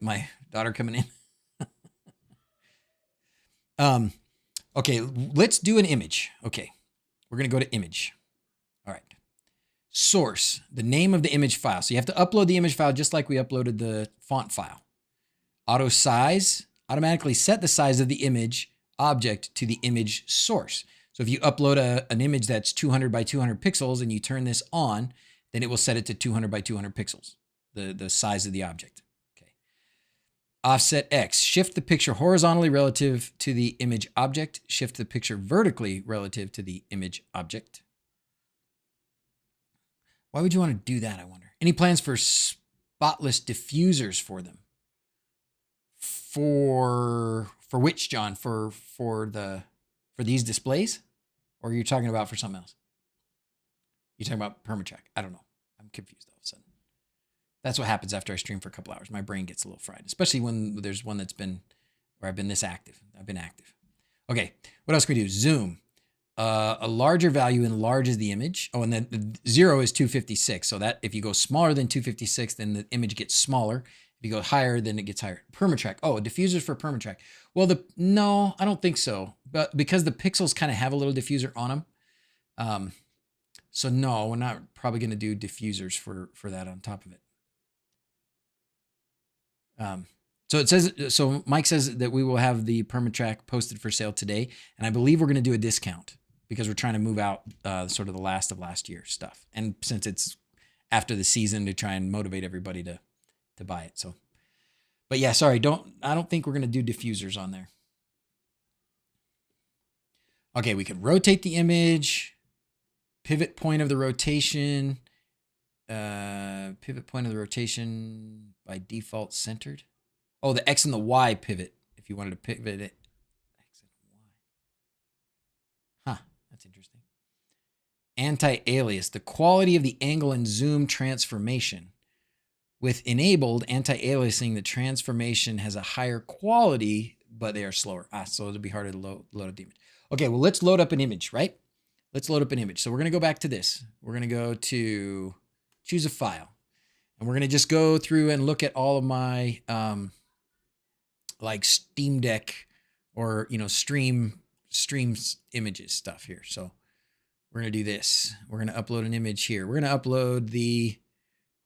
my daughter coming in. Okay, let's do an image. Okay. We're going to go to image. All right. Source, the name of the image file. So you have to upload the image file just like we uploaded the font file. Auto size, automatically set the size of the image object to the image source. So if you upload an image that's 200 by 200 pixels and you turn this on, then it will set it to 200 by 200 pixels, the size of the object. Okay. Offset X, shift the picture horizontally relative to the image object, shift the picture vertically relative to the image object. Why would you want to do that, I wonder? Any plans for spotless diffusers for them? For which, John? For these displays? Or are you talking about for something else? You're talking about PermaTrack. I don't know. I'm confused all of a sudden. That's what happens after I stream for a couple hours. My brain gets a little fried, especially when there's one that's been where I've been this active. I've been active. Okay, what else can we do? Zoom. A larger value enlarges the image. Oh, and then 0 is 256. So that if you go smaller than 256, then the image gets smaller. If you go higher, then it gets higher. PermaTrack. Oh, diffusers for PermaTrack. Well, no, I don't think so. But because the pixels kind of have a little diffuser on them. So no, we're not probably going to do diffusers for that on top of it. So it says, so Mike says that we will have the PermaTrack posted for sale today. And I believe we're going to do a discount because we're trying to move out sort of the last of last year stuff. And since it's after the season, to try and motivate everybody to buy it. So, but yeah, sorry, I don't think we're going to do diffusers on there. Okay, we could rotate the image, pivot point of the rotation, pivot point of the rotation by default centered. Oh, the X and the Y pivot, if you wanted to pivot it. X and Y. Huh, that's interesting. Anti-alias, the quality of the angle and zoom transformation. With enabled anti-aliasing, the transformation has a higher quality, but they are slower. So it'll be harder to load up the image. Okay, well, let's load up an image, right? Let's load up an image. So we're going to go back to this. We're going to go to choose a file. And we're going to just go through and look at all of my like Steam Deck or, streams images stuff here. So we're going to do this. We're going to upload an image here. We're going to upload the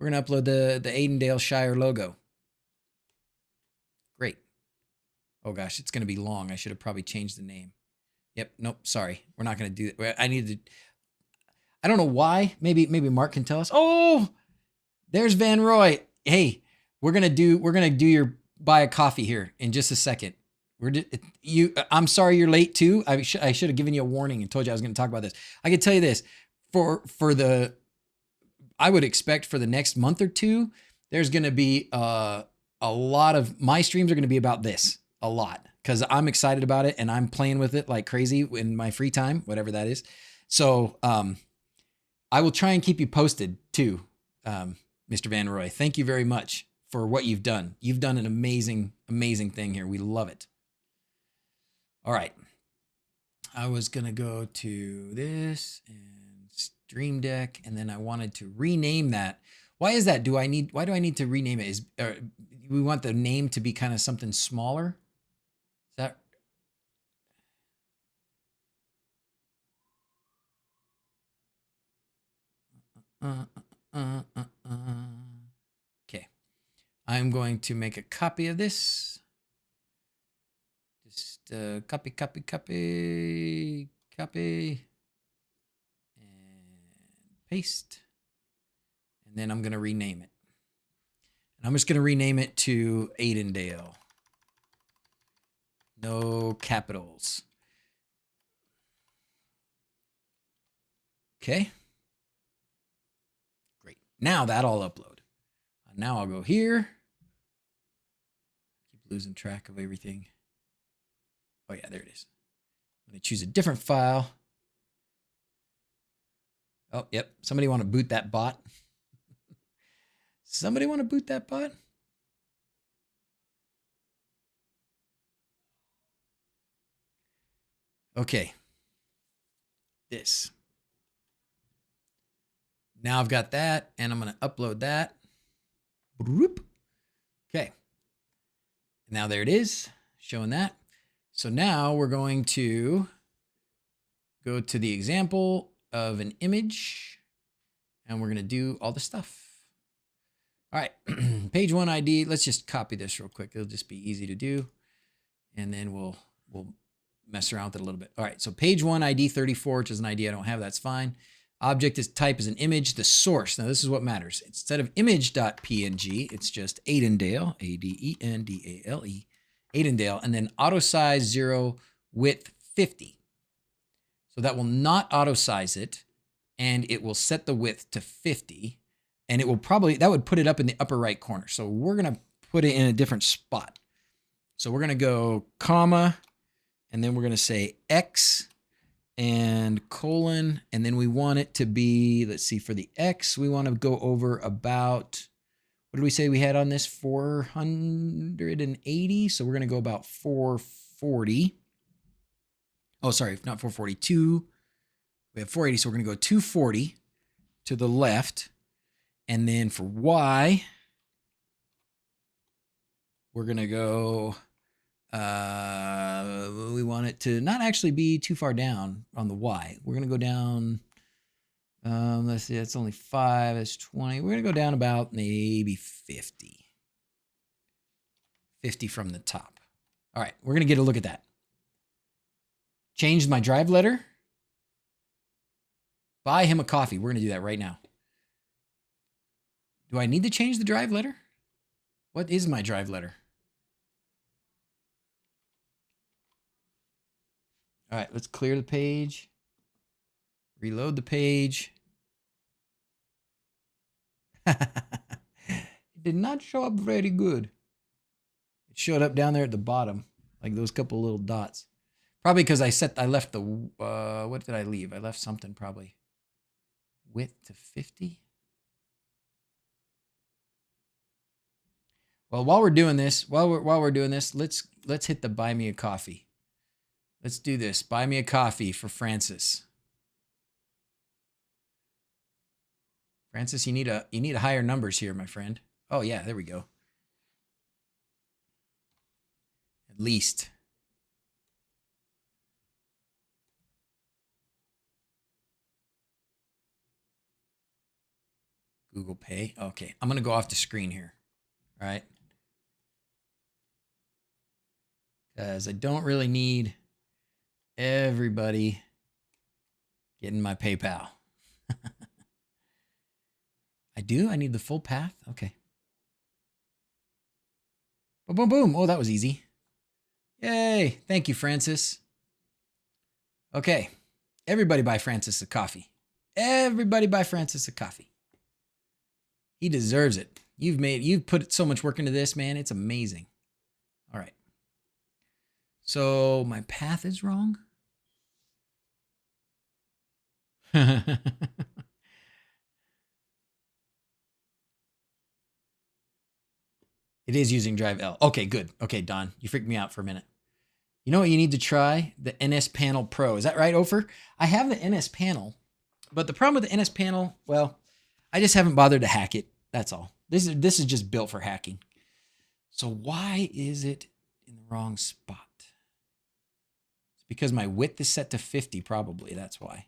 Aidendale Shire logo. Great. Oh gosh, it's going to be long. I should have probably changed the name. Yep. Nope. Sorry. We're not going to do that. I don't know why. Maybe Mark can tell us. Oh, there's Van Roy. Hey, we're going to do your buy a coffee here in just a second. I'm sorry you're late too. I should have given you a warning and told you I was going to talk about this. I can tell you this I would expect for the next month or two, there's going to be a lot of my streams are going to be about this a lot because I'm excited about it and I'm playing with it like crazy in my free time, whatever that is. So I will try and keep you posted too, Mr. Van Roy. Thank you very much for what you've done. You've done an amazing, amazing thing here. We love it. All right. I was going to go to this and Stream Deck, and then I wanted to rename that. Why is that? Why do I need to rename it? We want the name to be kind of something smaller? Is that okay. I'm going to make a copy of this. Just copy, and paste. And then I'm going to rename it. And I'm just going to rename it to Aidendale. No capitals. Okay. Great. Now that'll upload. Now I'll go here. Keep losing track of everything. Oh yeah, there it is. I'm going to choose a different file. Oh, yep. Somebody want to boot that bot? Somebody want to boot that bot? Okay. This. Now I've got that, and I'm going to upload that. Okay. Now there it is, showing that. So now we're going to go to the example of an image, and we're going to do all the stuff. All right, page 1 ID. Let's just copy this real quick. It'll just be easy to do, and then we'll mess around with it a little bit. All right, so page 1 ID 34, which is an ID I don't have. That's fine. Object is type is an image. The source. Now this is what matters. Instead of image.png, it's just Aidendale, Adendale, Aidendale, and then auto size 0, width 50. So that will not auto size it, and it will set the width to 50, and it will probably, that would put it up in the upper right corner. So we're going to put it in a different spot. So we're going to go comma, and then we're going to say X and colon, and then we want it to be, let's see, for the X, we want to go over about, what did we say we had on this? 480. So we're going to go about 440. Oh, sorry, not 442. We have 480, so we're going to go 240 to the left. And then for Y, we're going to go, we want it to not actually be too far down on the Y. We're going to go down, let's see, that's only 5, that's 20. We're going to go down about maybe 50. 50 from the top. All right, we're going to get a look at that. Changed my drive letter. Buy him a coffee. We're going to do that right now. Do I need to change the drive letter? What is my drive letter? All right, let's clear the page. Reload the page. It did not show up very good. It showed up down there at the bottom, like those couple little dots. Probably because I left the, what did I leave? I left something probably. Width to 50. Well, while we're doing this, let's hit the buy me a coffee. Let's do this. Buy me a coffee for Francis. Francis, you need higher numbers here, my friend. Oh yeah, there we go. At least. Google Pay. Okay, I'm gonna go off the screen here. All right. Because I don't really need everybody getting my PayPal. I do? I need the full path? Okay. Boom, boom, boom. Oh, that was easy. Yay. Thank you, Francis. Okay. Everybody buy Francis a coffee. Everybody buy Francis a coffee. He deserves it. You've put so much work into this, man. It's amazing. All right. So my path is wrong. It is using Drive L. Okay, good. Okay, Don, you freaked me out for a minute. You know what you need to try? The NS Panel Pro. Is that right, Ofer? I have the NS Panel, but the problem with the NS Panel, well, I just haven't bothered to hack it. That's all. This is just built for hacking. So why is it in the wrong spot? It's because my width is set to 50, probably. That's why.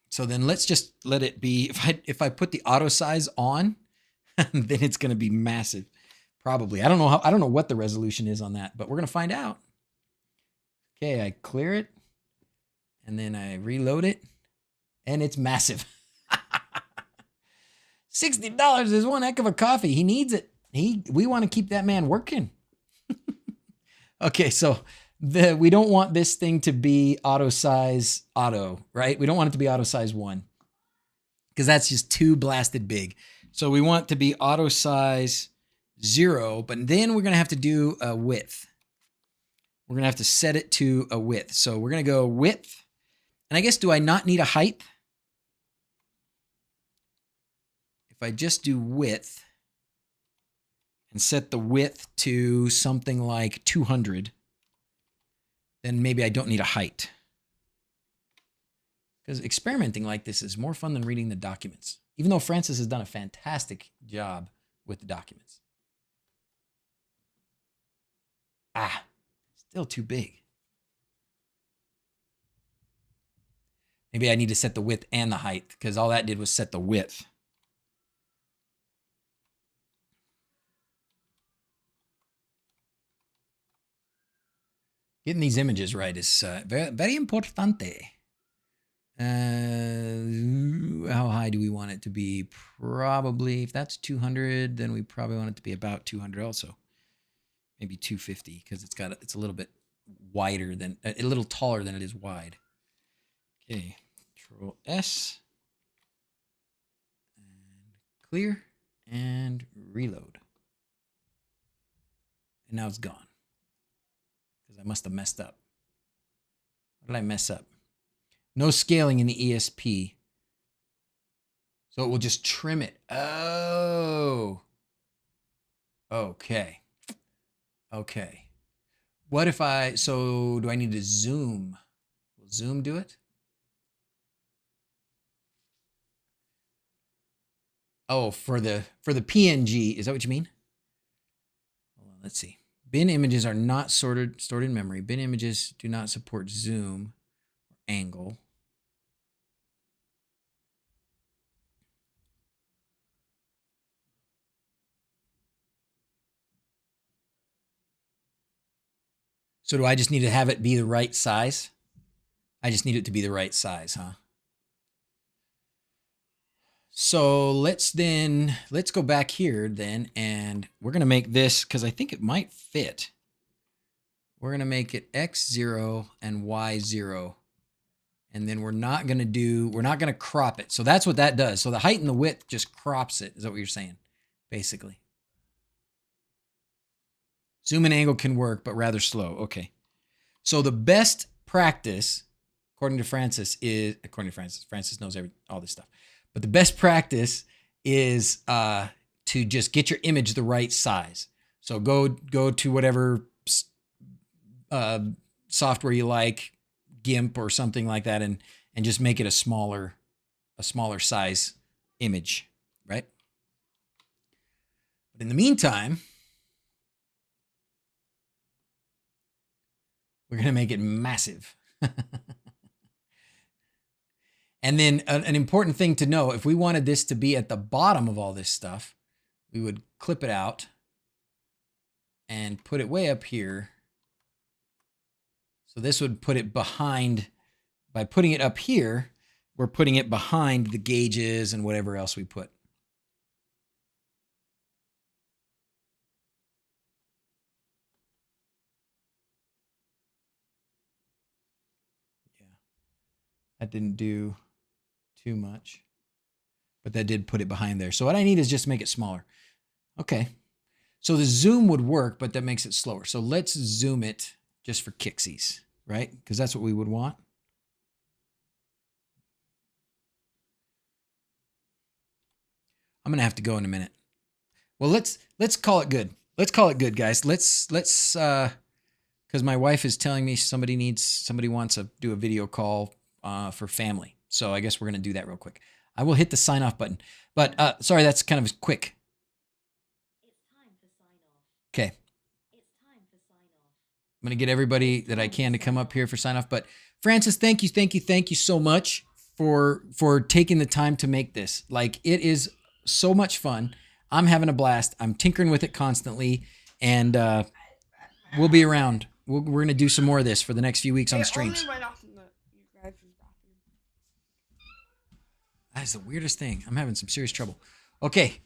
So then let's just let it be. If I put the auto size on, then it's going to be massive. Probably. I don't know what the resolution is on that, but we're going to find out. Okay, I clear it and then I reload it and it's massive. $60 is one heck of a coffee. He needs it. We want to keep that man working. Okay, so we don't want this thing to be auto size auto, right? We don't want it to be auto size 1 because that's just too blasted big. So we want it to be auto size 0, but then we're going to have to do a width. We're going to have to set it to a width. So we're going to go width. And I guess, do I not need a height? If I just do width and set the width to something like 200, then maybe I don't need a height. Because experimenting like this is more fun than reading the documents, even though Francis has done a fantastic job with the documents. Still too big. Maybe I need to set the width and the height because all that did was set the width. Getting these images right is very, very importante. How high do we want it to be? Probably, if that's 200, then we probably want it to be about 200 also. Maybe 250 because it's a little bit wider than, a little taller than it is wide. Okay, Control S and clear and reload. And now it's gone because I must have messed up. What did I mess up? No scaling in the ESP. So it will just trim it. Oh. Okay. Okay. What if so do I need to zoom? Will zoom do it? Oh, for the PNG, is that what you mean? Hold on, let's see. Bin images are not stored in memory. Bin images do not support zoom or angle. So do I just need to have it be the right size? I just need it to be the right size, huh? So let's go back here then, and we're going to make this, because I think it might fit. We're going to make it X0 and Y0. And then we're not going to crop it. So that's what that does. So the height and the width just crops it. Is that what you're saying? Basically. Zoom and angle can work, but rather slow. Okay. So the best practice, according to Francis, Francis knows all this stuff. But the best practice is to just get your image the right size. So go to whatever software you like, GIMP or something like that, and just make it a smaller size image, right? But in the meantime, we're going to make it massive. And then an important thing to know, if we wanted this to be at the bottom of all this stuff, we would clip it out and put it way up here. So this would put it behind, by putting it up here, we're putting it behind the gauges and whatever else we put. That didn't do too much, but that did put it behind there. So what I need is just make it smaller. Okay. So the zoom would work, but that makes it slower. So let's zoom it just for kicksies, right? Because that's what we would want. I'm gonna have to go in a minute. Well, let's call it good. Let's call it good, guys. Let's because my wife is telling me somebody wants to do a video call for family. So I guess we're gonna do that real quick. I will hit the sign off button, but sorry, that's kind of quick. It's time for sign off. Okay. It's time for sign off. I'm gonna get everybody that I can to come up here for sign off. But Francis, thank you so much for taking the time to make this. Like, it is so much fun. I'm having a blast. I'm tinkering with it constantly, and we'll be around. We're going to do some more of this for the next few weeks on streams. That is the weirdest thing. I'm having some serious trouble. Okay.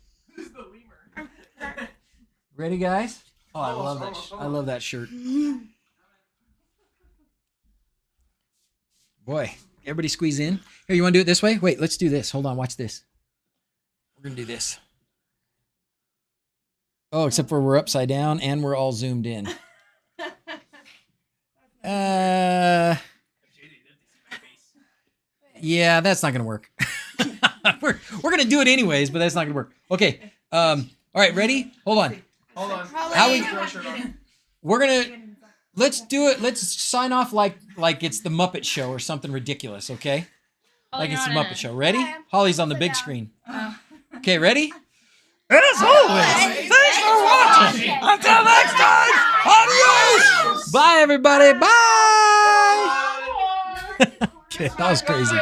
Ready, guys? Oh, I love that. I love that shirt. Boy, everybody squeeze in. Here, you want to do it this way? Wait, let's do this. Hold on, watch this. We're going to do this. Oh, except for we're upside down and we're all zoomed in. Yeah, that's not going to work. we're going to do it anyways, but that's not going to work. Okay. All right, ready? Hold on. We're going to, let's do it. Let's sign off like it's the Muppet Show or something ridiculous, okay? Like it's the Muppet Show. Ready? Holly's on the big screen. Okay, ready? As always, thanks for watching. Until next time, adios. Bye, everybody. Bye. Okay, that was crazy.